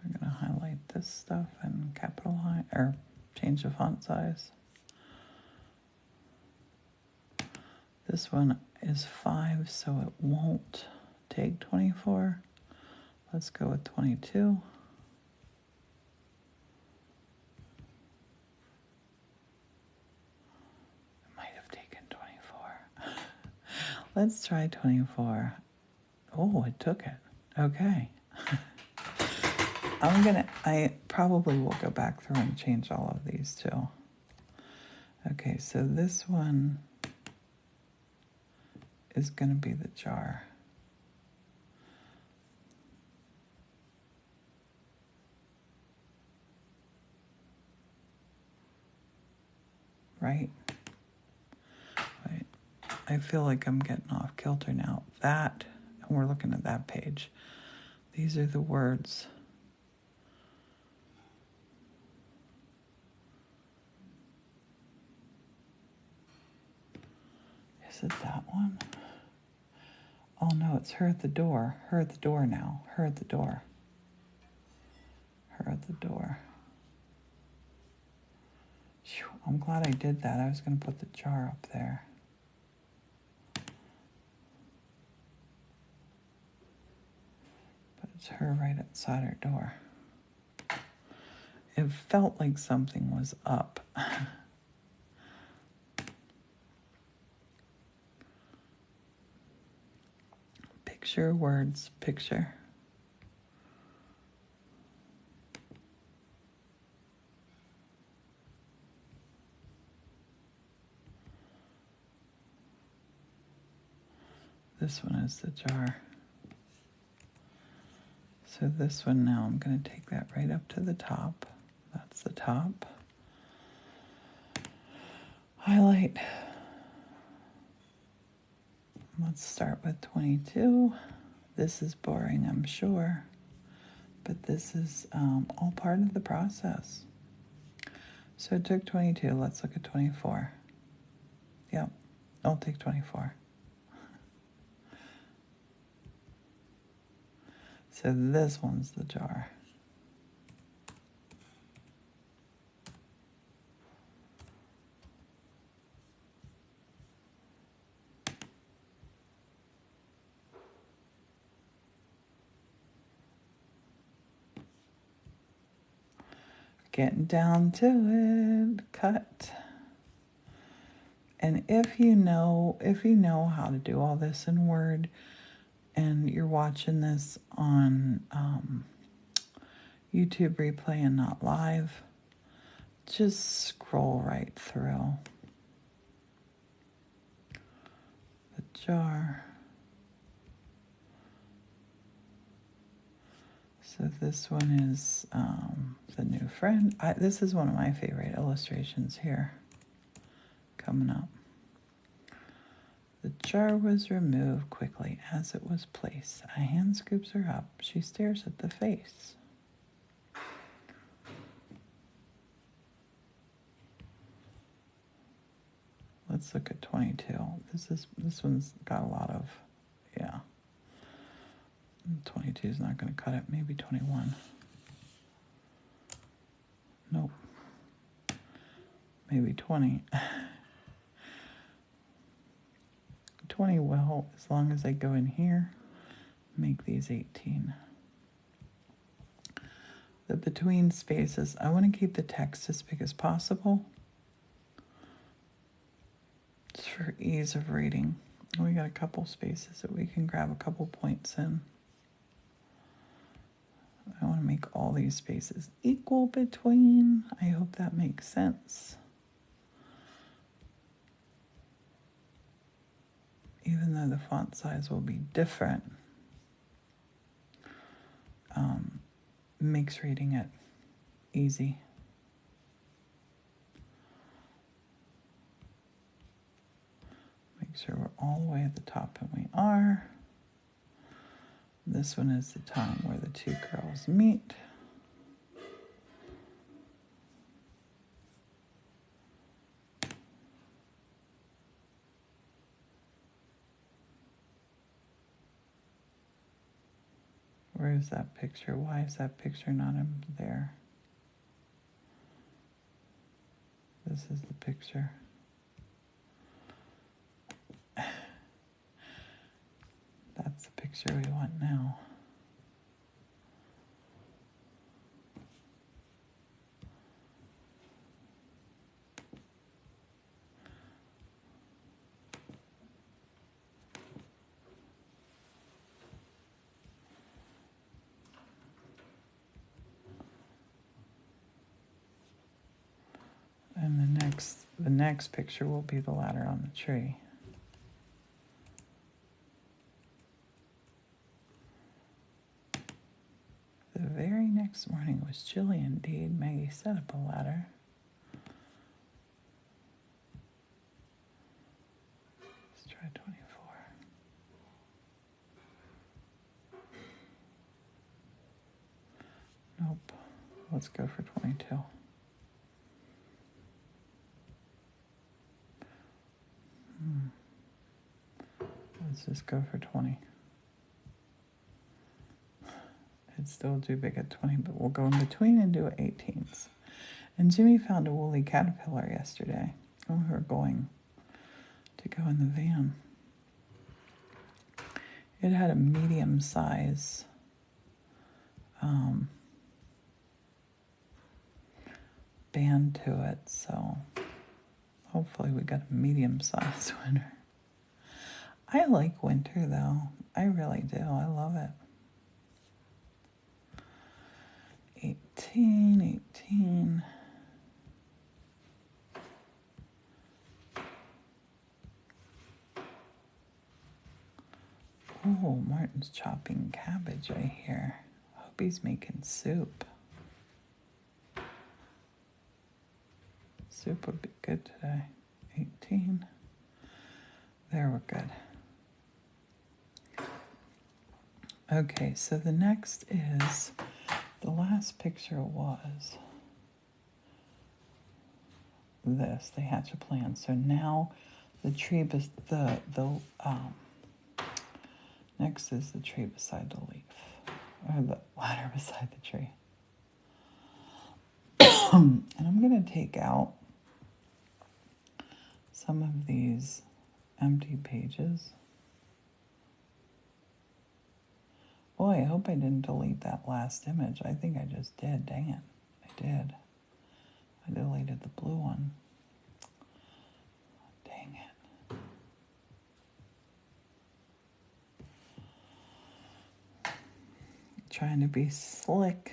We're going to highlight this stuff and capitalize or change the font size. This one is 5, so it won't take 24. Let's go with 22. It might have taken 24. Let's try 24. Oh, it took it. Okay. I probably will go back through and change all of these too. Okay, so this one is going to be the jar. Right? Wait, I feel like I'm getting off kilter now. That, and we're looking at that page. These are the words. Is it that one? Oh no, it's her at the door. Her at the door now. Her at the door. Her at the door. Phew, I'm glad I did that. I was going to put the jar up there. But it's her right outside her door. It felt like something was up. Picture, words, picture. This one is the jar. So this one now, I'm going to take that right up to the top. That's the top. Highlight. Let's start with 22. This is boring, I'm sure, but this is all part of the process. So it took 22. Let's look at 24. Yep, I'll take 24. So this one's the jar. Getting down to it. Cut. And if you know how to do all this in Word, and you're watching this on YouTube replay and not live, just scroll right through. The jar. So this one is the new friend. This is one of my favorite illustrations here. Coming up. The jar was removed quickly as it was placed. A hand scoops her up. She stares at the face. Let's look at 22. This one's got a lot of, yeah. 22 is not going to cut it. Maybe 21. Nope. Maybe 20. 20 will, as long as I go in here, make these 18. The between spaces, I want to keep the text as big as possible. Just for ease of reading. We got a couple spaces that we can grab a couple points in. I want to make all these spaces equal between. I hope that makes sense. Even though the font size will be different, makes reading it easy. Make sure we're all the way at the top, and we are. This one is the time where the two girls meet. Where is that picture? Why is that picture not in there? This is the picture. That's the picture we want now. And the next picture will be the ladder on the tree. The very next morning was chilly indeed. Maggie set up a ladder. Let's try 24. Nope. Let's go for 22. Let's just go for 20. It's still too big at 20, but we'll go in between and do 18s. And Jimmy found a woolly caterpillar yesterday when we were going to go in the van. It had a medium size band to it, so hopefully we got a medium sized winner. I like winter though. I really do. I love it. 18. Oh, Martin's chopping cabbage, I hear. Hope he's making soup. Soup would be good today. 18. There, we're good. Okay, so the next is, the last picture was this. They hatch a plan. So now the tree, next is the tree beside the leaf, or the ladder beside the tree. And I'm going to take out some of these empty pages. Boy, I hope I didn't delete that last image. I think I just did. Dang it. I did. I deleted the blue one. Dang it. Trying to be slick.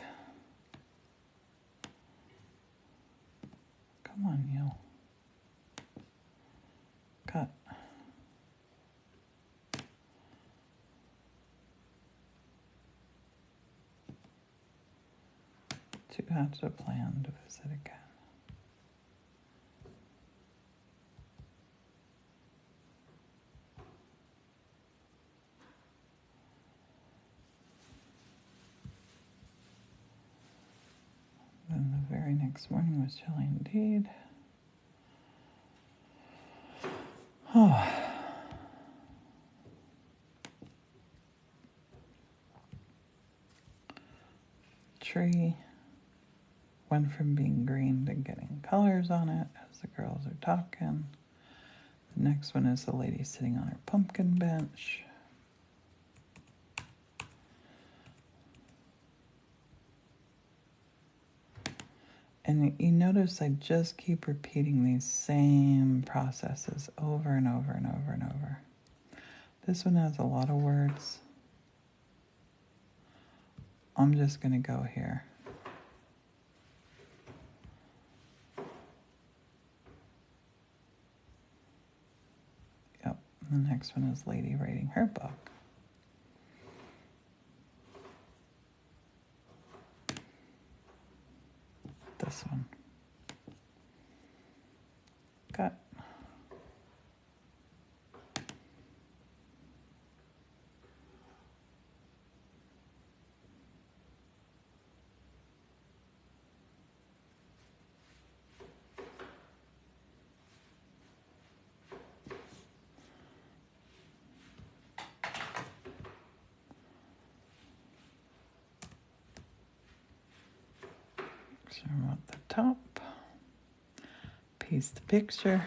Come on, you. Cut. To hatch a plan to visit again. Then the very next morning was chilly indeed. Oh. Tree went from being green to getting colors on it as the girls are talking. The next one is the lady sitting on her pumpkin bench. And you notice I just keep repeating these same processes over and over and over and over. This one has a lot of words. I'm just going to go here. Yep, the next one is Lady writing her book. This one. Cut. So I'm at the top. Paste the picture.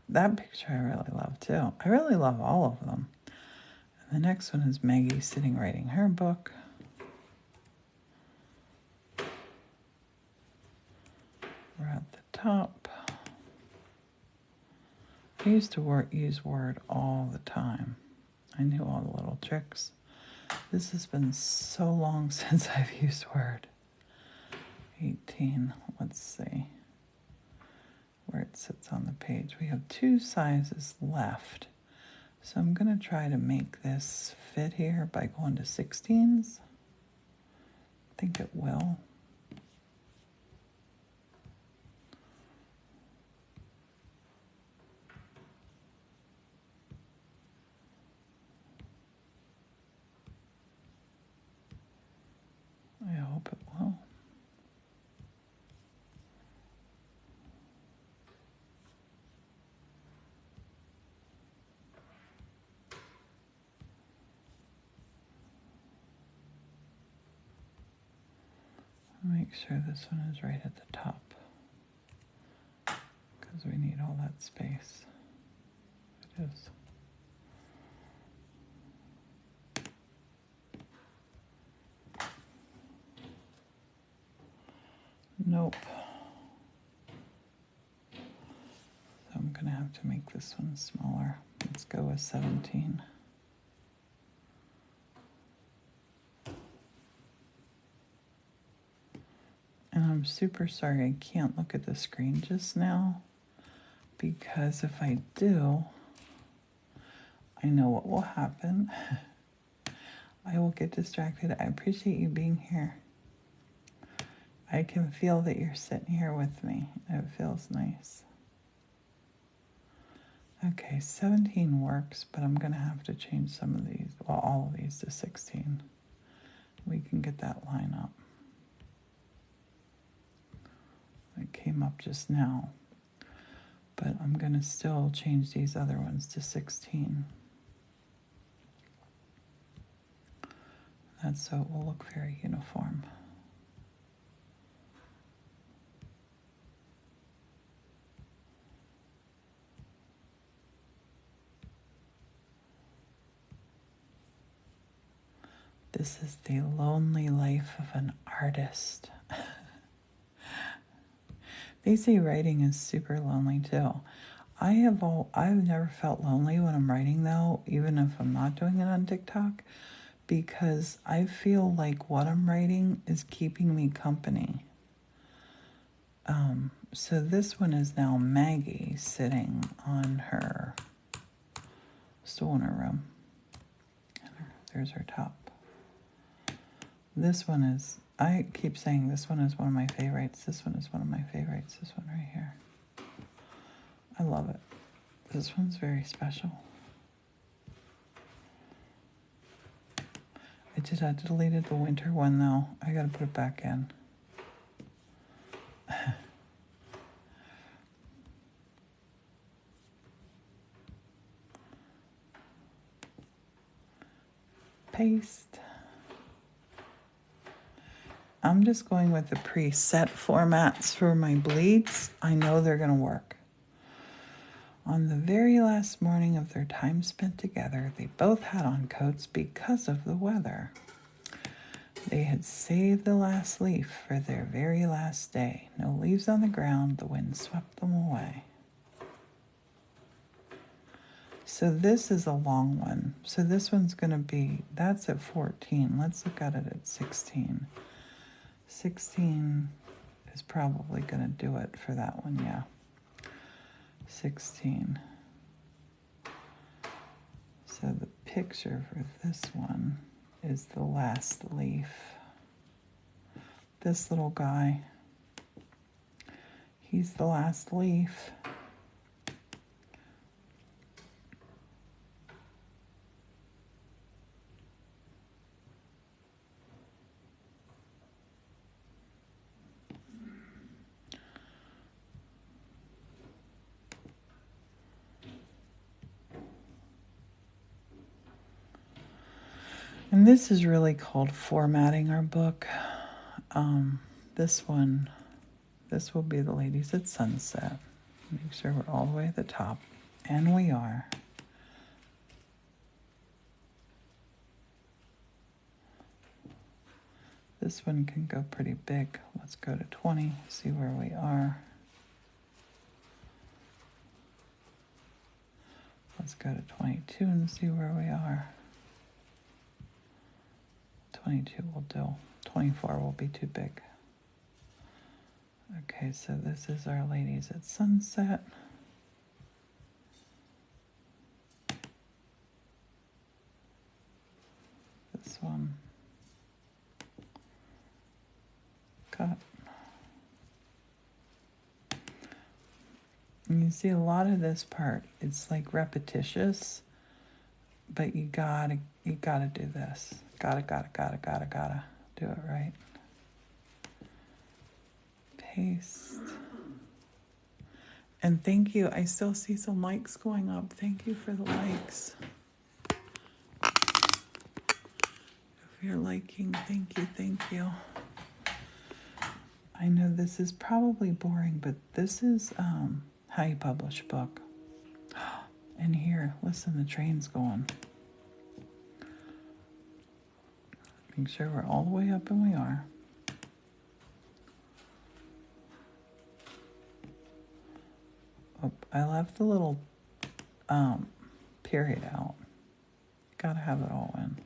That picture I really love too. I really love all of them. And the next one is Maggie sitting writing her book. We're at the top. I used to use Word all the time. I knew all the little tricks. This has been so long since I've used Word. 18, let's see where it sits on the page. We have 2 sizes left. So I'm going to try to make this fit here by going to 16s. I think it will. I hope it will. Make sure this one is right at the top because we need all that space. It is. Nope. So I'm going to have to make this one smaller. Let's go with 17. And I'm super sorry I can't look at the screen just now, because if I do, I know what will happen. I will get distracted. I appreciate you being here. I can feel that you're sitting here with me. It feels nice. Okay, 17 works, but I'm going to have to change some of these, well, all of these to 16. We can get that line up. It came up just now, but I'm going to still change these other ones to 16. That's so it will look very uniform. This is the lonely life of an artist. They say writing is super lonely too. I've never felt lonely when I'm writing though, even if I'm not doing it on TikTok, because I feel like what I'm writing is keeping me company. So this one is now Maggie sitting on her stool in her room. There's her top. This one is, I keep saying this one is one of my favorites. This one is one of my favorites. This one right here. I love it. This one's very special. I deleted the winter one though. I gotta put it back in. Paste. I'm just going with the preset formats for my bleeds. I know they're going to work. On the very last morning of their time spent together, they both had on coats because of the weather. They had saved the last leaf for their very last day. No leaves on the ground, the wind swept them away. So this is a long one. So this one's going to be, that's at 14. Let's look at it at 16. 16 is probably going to do it for that one, yeah. 16. So the picture for this one is the last leaf. This little guy, he's the last leaf. And this is really called formatting our book. This one, this will be the ladies at sunset. Make sure we're all the way at the top. And we are. This one can go pretty big. Let's go to 20, see where we are. Let's go to 22 and see where we are. 22 will do. 24 will be too big. Okay, so this is our ladies at sunset. This one. Cut. And you see a lot of this part, it's like repetitious, but you gotta do this. Gotta do it right. Paste. And thank you. I still see some likes going up. Thank you for the likes. If you're liking, thank you. I know this is probably boring, but this is how you publish a book. And here, listen, the train's going. Make sure we're all the way up, and we are. Oh, I left the little period out. Gotta have it all in.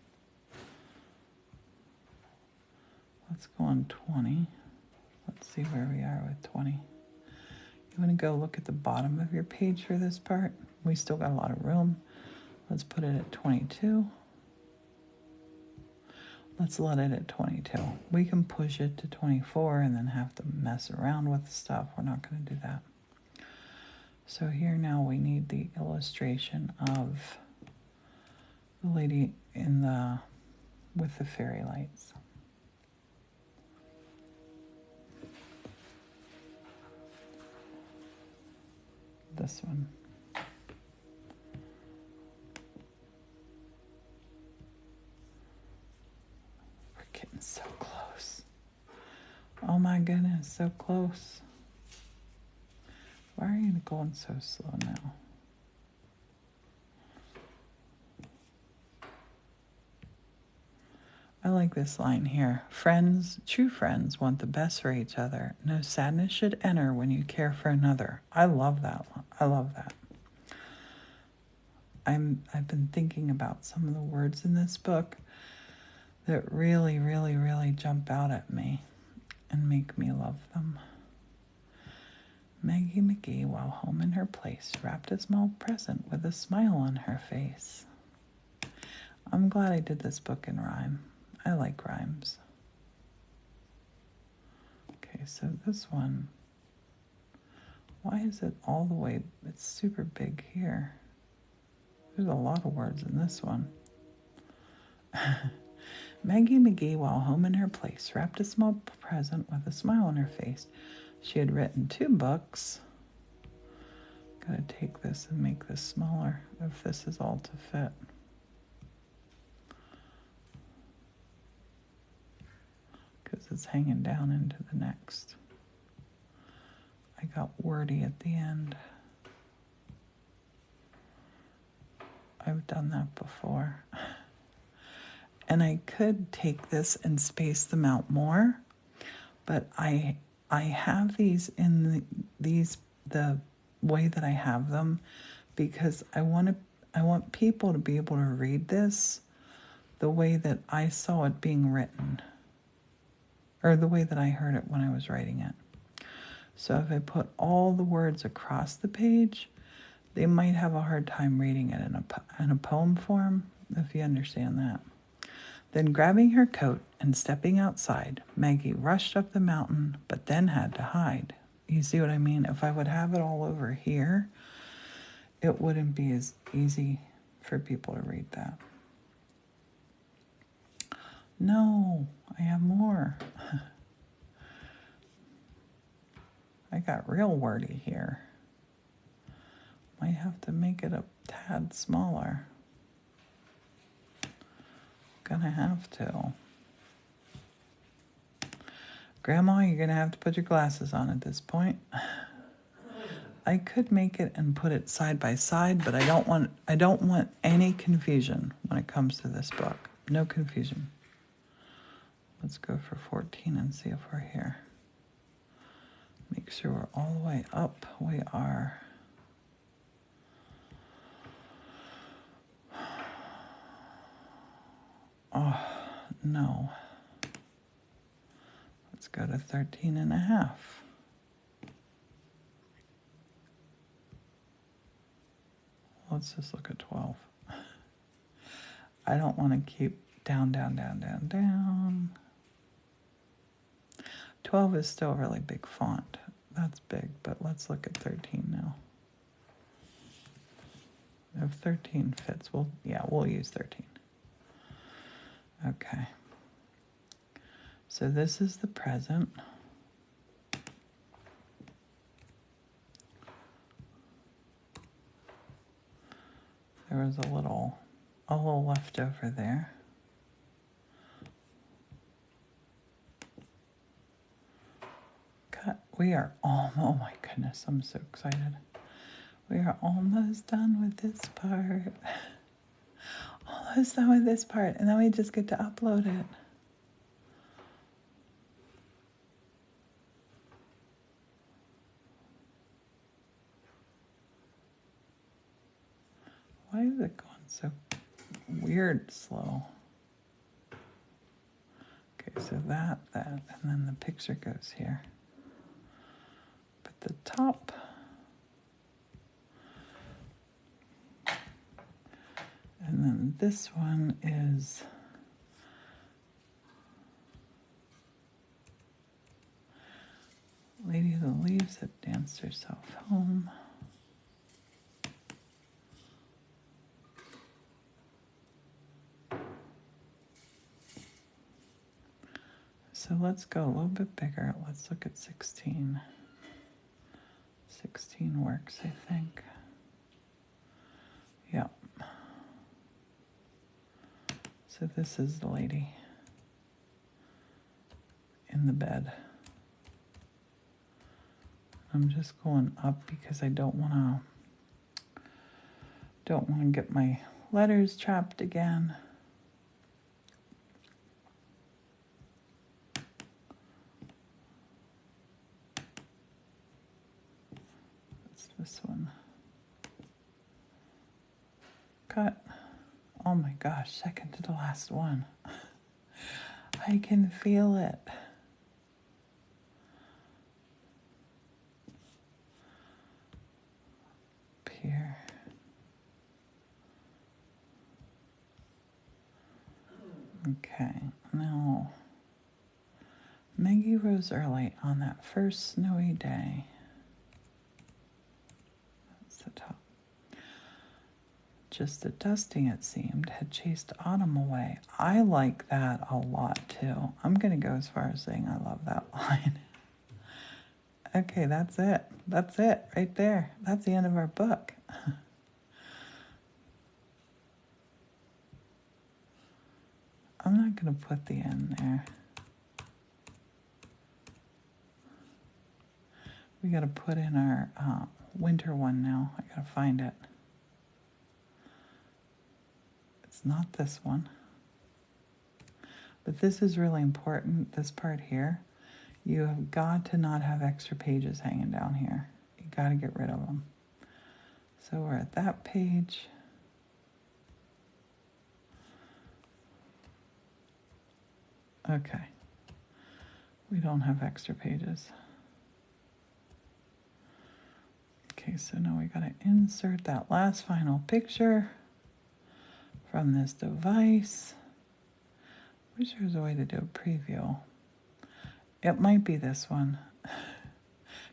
Let's go on 20. Let's see where we are with 20. You want to go look at the bottom of your page for this part? We still got a lot of room. Let's put it at 22. Let's let it at 22. We can push it to 24 and then have to mess around with stuff. We're not going to do that. So here now we need the illustration of the lady in the with the fairy lights. This one. We're getting so close. Oh my goodness, so close. Why are you going so slow now? I like this line here. Friends, true friends, want the best for each other. No sadness should enter when you care for another. I love that one. I love that. I've been thinking about some of the words in this book that really, really, really jump out at me and make me love them. Maggie McGee, while home in her place, wrapped a small present with a smile on her face. I'm glad I did this book in rhyme. I like rhymes. Okay, so this one, why is it all the way, it's super big here. There's a lot of words in this one. Maggie McGee, while home in her place, wrapped a small present with a smile on her face. She had written 2 books. Gotta take this and make this smaller if this is all to fit. Because it's hanging down into the next. I got wordy at the end. I've done that before. And I could take this and space them out more, but I have these in the way that I have them because I want I want people to be able to read this the way that I saw it being written, or the way that I heard it when I was writing it. So if I put all the words across the page, they might have a hard time reading it in a poem form, if you understand that. Then grabbing her coat and stepping outside, Maggie rushed up the mountain, but then had to hide. You see what I mean? If I would have it all over here, it wouldn't be as easy for people to read that. No, I have more. I got real wordy here. Might have to make it a tad smaller. Gonna have to. Grandma, you're gonna have to put your glasses on at this point. I could make it and put it side by side, but I don't want any confusion when it comes to this book. No confusion. Let's go for 14 and see if we're here. Make sure we're all the way up. We are. Oh, no. Let's go to 13 and a half. Let's just look at 12. I don't want to keep down, down, down, down, down. 12 is still a really big font. That's big, but let's look at 13 now. If 13 fits, we'll use 13. Okay. So this is the present. There was a little left over there. Cut. We are oh my goodness, I'm so excited. We are almost done with this part. Almost done with this part, and then we just get to upload it. Why is it going so weird slow? Okay, so that, and then the picture goes here. But the top, and then this one is Lady of the Leaves that danced herself home. So let's go a little bit bigger. Let's look at 16. 16 works, I think. Yep. So this is the lady in the bed. I'm just going up because I don't want to get my letters trapped again. It's this one. Cut. Oh my gosh, second to the last one. I can feel it. Up here. Okay, now Maggie rose early on that first snowy day. That's the top. Just a dusting, it seemed, had chased autumn away. I like that a lot, too. I'm going to go as far as saying I love that line. Okay, that's it. That's it, right there. That's the end of our book. I'm not going to put the end there. We got to put in our winter one now. I got to find it. It's not this one. But this is really important, this part here. You have got to not have extra pages hanging down here. You got to get rid of them. So we're at that page. Okay. We don't have extra pages. Okay, so now we gotta insert that last final picture from this device. Wish there was a way to do a preview. It might be this one.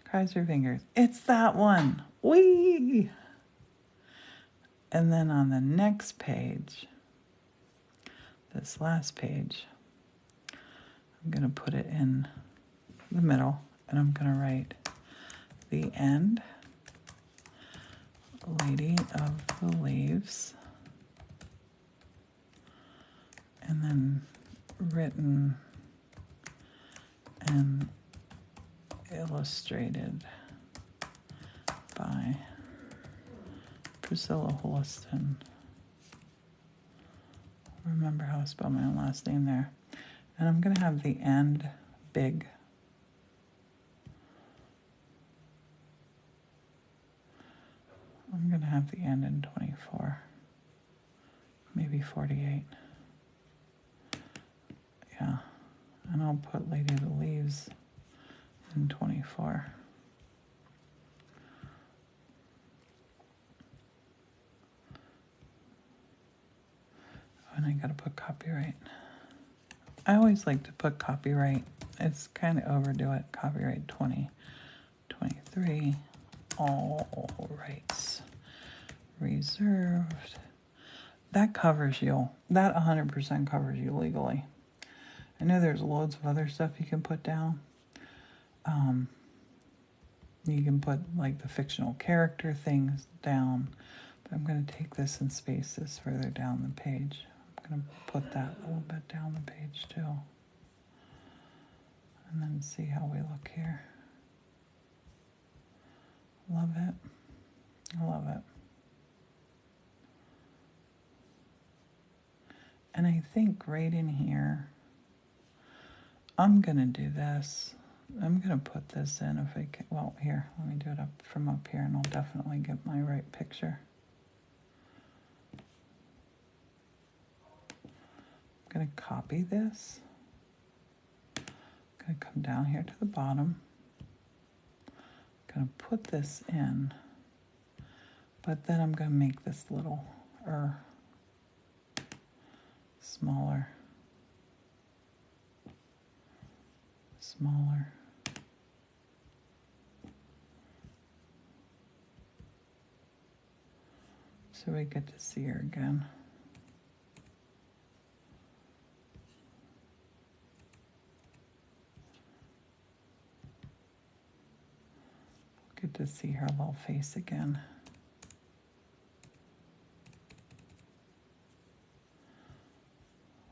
Cross your fingers. It's that one. Whee! And then on the next page, this last page, I'm gonna put it in the middle and I'm gonna write the end, Lady of the Leaves, and then written and illustrated by Priscilla Holliston. Remember how I spell my own last name there. And I'm gonna have the end big. I'm gonna have the end in 24, maybe 48. Yeah, and I'll put Lady of the Leaves in 24. And I gotta put copyright. I always like to put copyright. It's kind of overdo it. Copyright 2023. All rights reserved. That covers you. That 100% covers you legally. I know there's loads of other stuff you can put down. You can put like the fictional character things down. But I'm going to take this and space this further down the page. I'm going to put that a little bit down the page too. And then see how we look here. Love it. I love it. And I think right in here, I'm going to do this. I'm going to put this in if I can. Well, here, let me do it up from up here and I'll definitely get my right picture. I'm going to copy this. I'm going to come down here to the bottom. I'm going to put this in. But then I'm going to make this little smaller. Smaller. So we get to see her again. Get to see her little face again.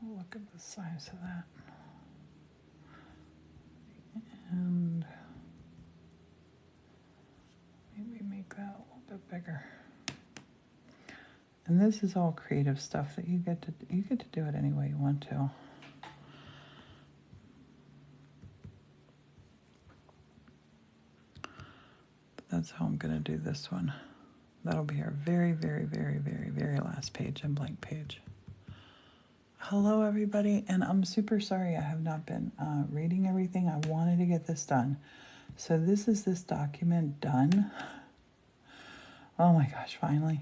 Look at the size of that. And maybe make that a little bit bigger. And this is all creative stuff that you get to do it any way you want to. But that's how I'm going to do this one. That'll be our very, very, very, very, very last page and blank page. Hello, everybody, and I'm super sorry I have not been reading everything. I wanted to get this done. So this is this document done. Oh my gosh, finally.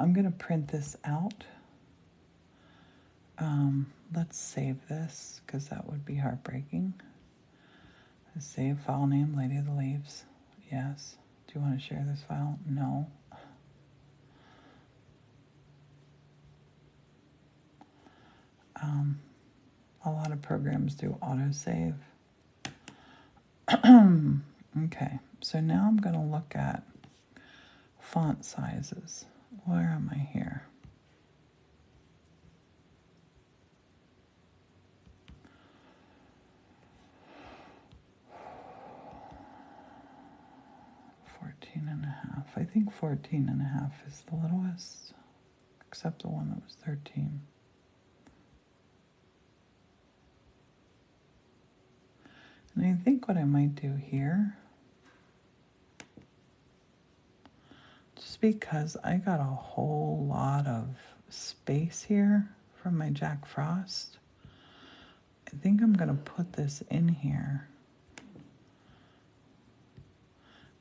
I'm going to print this out. Let's save this because that would be heartbreaking. Save file name, Lady of the Leaves. Yes. Do you want to share this file? No. A lot of programs do autosave. Okay, so now I'm going to look at font sizes. Where am I here? I think 14.5 is the littlest, except the one that was 13. And I think what I might do here, just because I got a whole lot of space here from my Jack Frost, I think I'm going to put this in here.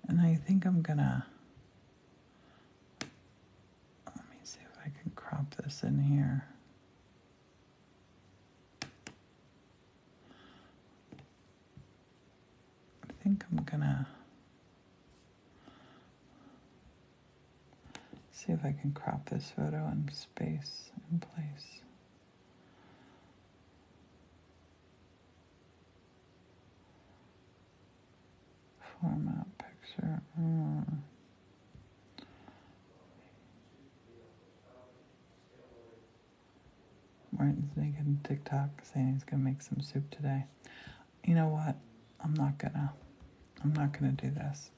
And I think I'm going to, let me see if I can crop this in here. I think I'm going to see if I can crop this photo in space, in place. Format picture. Martin's making TikTok saying he's gonna make some soup today. You know what? I'm not gonna do this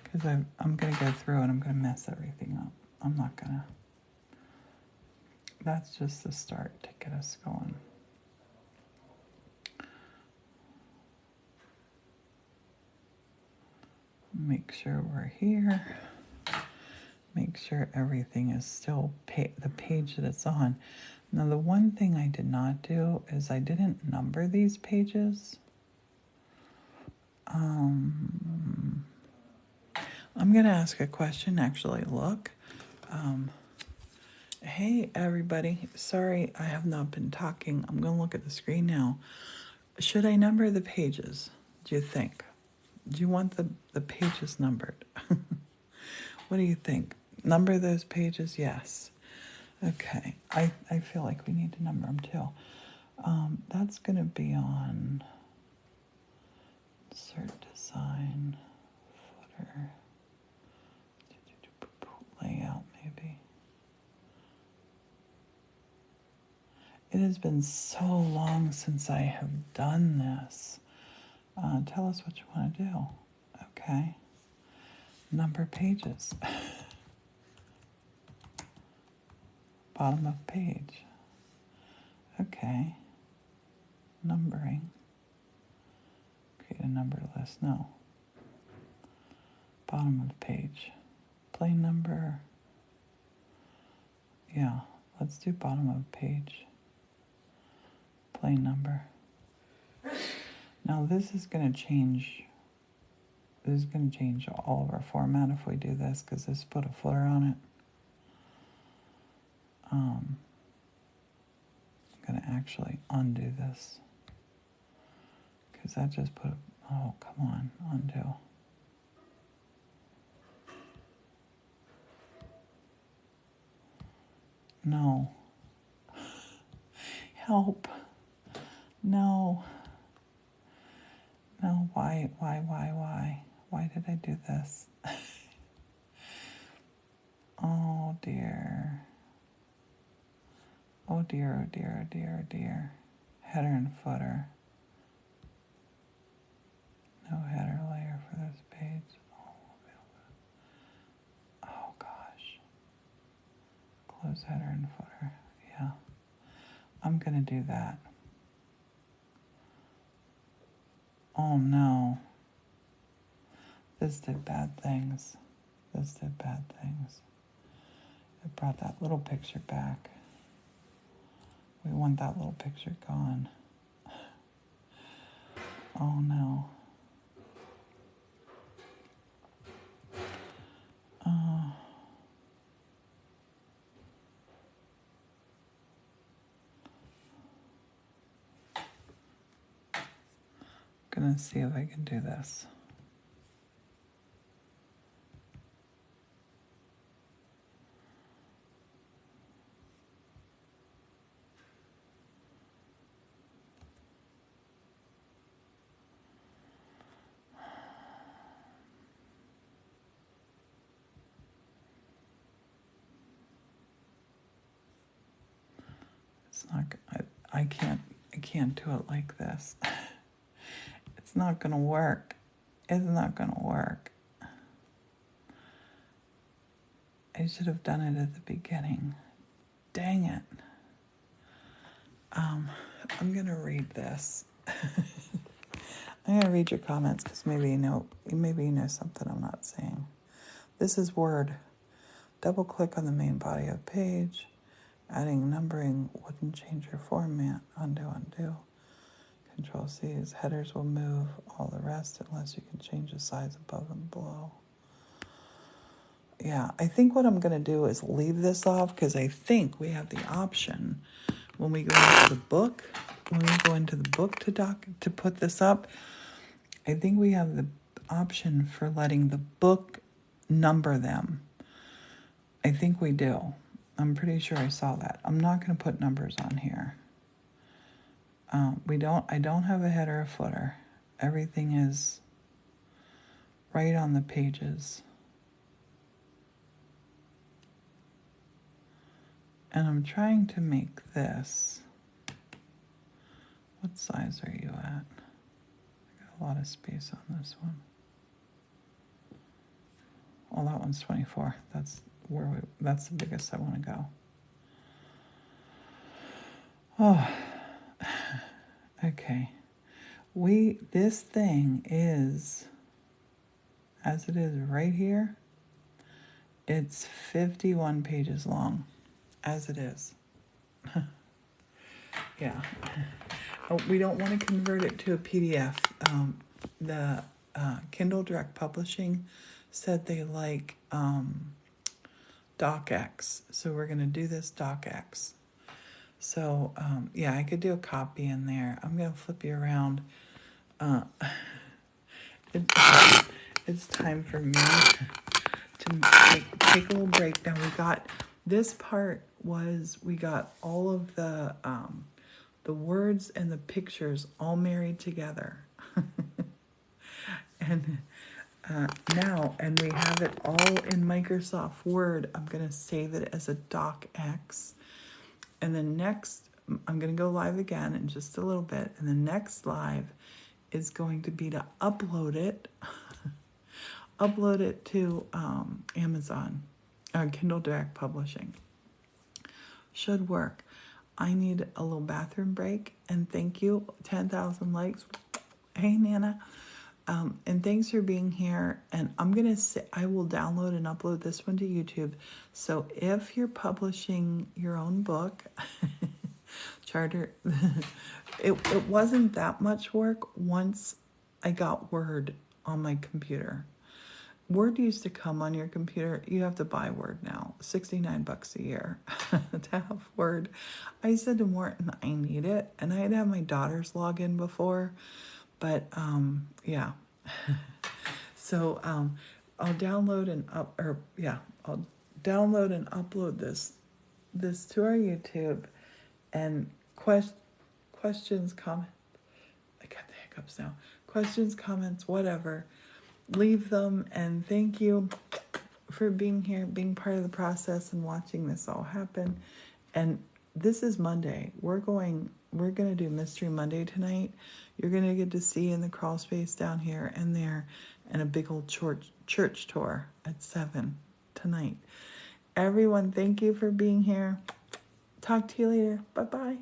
because I'm gonna go through and I'm gonna mess everything up. I'm not gonna. That's just the start to get us going. Make sure we're here. Make sure everything is still the page that it's on. Now, the one thing I did not do is I didn't number these pages. I'm going to ask a question, actually. Look. Hey, everybody. Sorry, I have not been talking. I'm going to look at the screen now. Should I number the pages, do you think? Do you want the pages numbered? What do you think? Number those pages? Yes. Okay. I feel like we need to number them too. That's going to be on insert design, footer, layout maybe. It has been so long since I have done this. Tell us what you want to do. Okay. Number pages. Bottom of page. Okay. Numbering. Create a number list. No. Bottom of page. Plain number. Yeah. Let's do bottom of page. Plain number. Now this is going to change. This is going to change all of our format if we do this, because this put a footer on it. I'm going to actually undo this, because I just put, oh, come on, undo. No. Help. No. No, why? Why did I do this? Oh dear. Oh dear, oh dear, oh dear, oh dear. Header and footer. No header layer for this page. Oh gosh. Close header and footer. Yeah. I'm gonna do that. Oh no. This did bad things. This did bad things. It brought that little picture back. We want that little picture gone. Oh no. Gonna see if I can do this. It's not. I can't do it like this. It's not gonna work. It's not gonna work. I should have done it at the beginning. Dang it. I'm gonna read this. I'm gonna read your comments because maybe you know something I'm not saying. This is Word. Double click on the main body of page. Adding numbering wouldn't change your format. Undo, undo. Control C's. Headers will move all the rest unless you can change the size above and below. Yeah, I think what I'm going to do is leave this off because I think we have the option when we go into the book, to put this up. I think we have the option for letting the book number them. I think we do. I'm pretty sure I saw that. I'm not going to put numbers on here. I don't have a header or footer. Everything is right on the pages. And I'm trying to make this. What size are you at? I got a lot of space on this one. Oh, that one's 24. That's the biggest I want to go. Oh, okay. This thing is, as it is right here, it's 51 pages long, as it is. Yeah. Oh, we don't want to convert it to a PDF. The Kindle Direct Publishing said they like DocX, so we're going to do this DocX. So, yeah, I could do a copy in there. I'm going to flip you around. It's time for me to take a little break. Now, this part we got all of the words and the pictures all married together. And and we have it all in Microsoft Word. I'm going to save it as a DocX. And then next, I'm going to go live again in just a little bit. And the next live is going to be to upload it. Upload it to Amazon, Kindle Direct Publishing. Should work. I need a little bathroom break. And thank you. 10,000 likes. Hey, Nana. And thanks for being here. And I will download and upload this one to YouTube. So if you're publishing your own book, charter, it wasn't that much work once I got Word on my computer. Word used to come on your computer. You have to buy Word now. $69 a year to have Word. I said to Morton, I need it. And I had to have my daughters log in before. But, yeah. So, I'll download and upload this to our YouTube, and questions, comments. I got the hiccups now. Questions, comments, whatever. Leave them, and thank you for being here, being part of the process, and watching this all happen. And this is Monday. We're going to do Mystery Monday tonight. You're going to get to see in the crawl space down here and there, and a big old church tour at 7 tonight. Everyone, thank you for being here. Talk to you later. Bye-bye.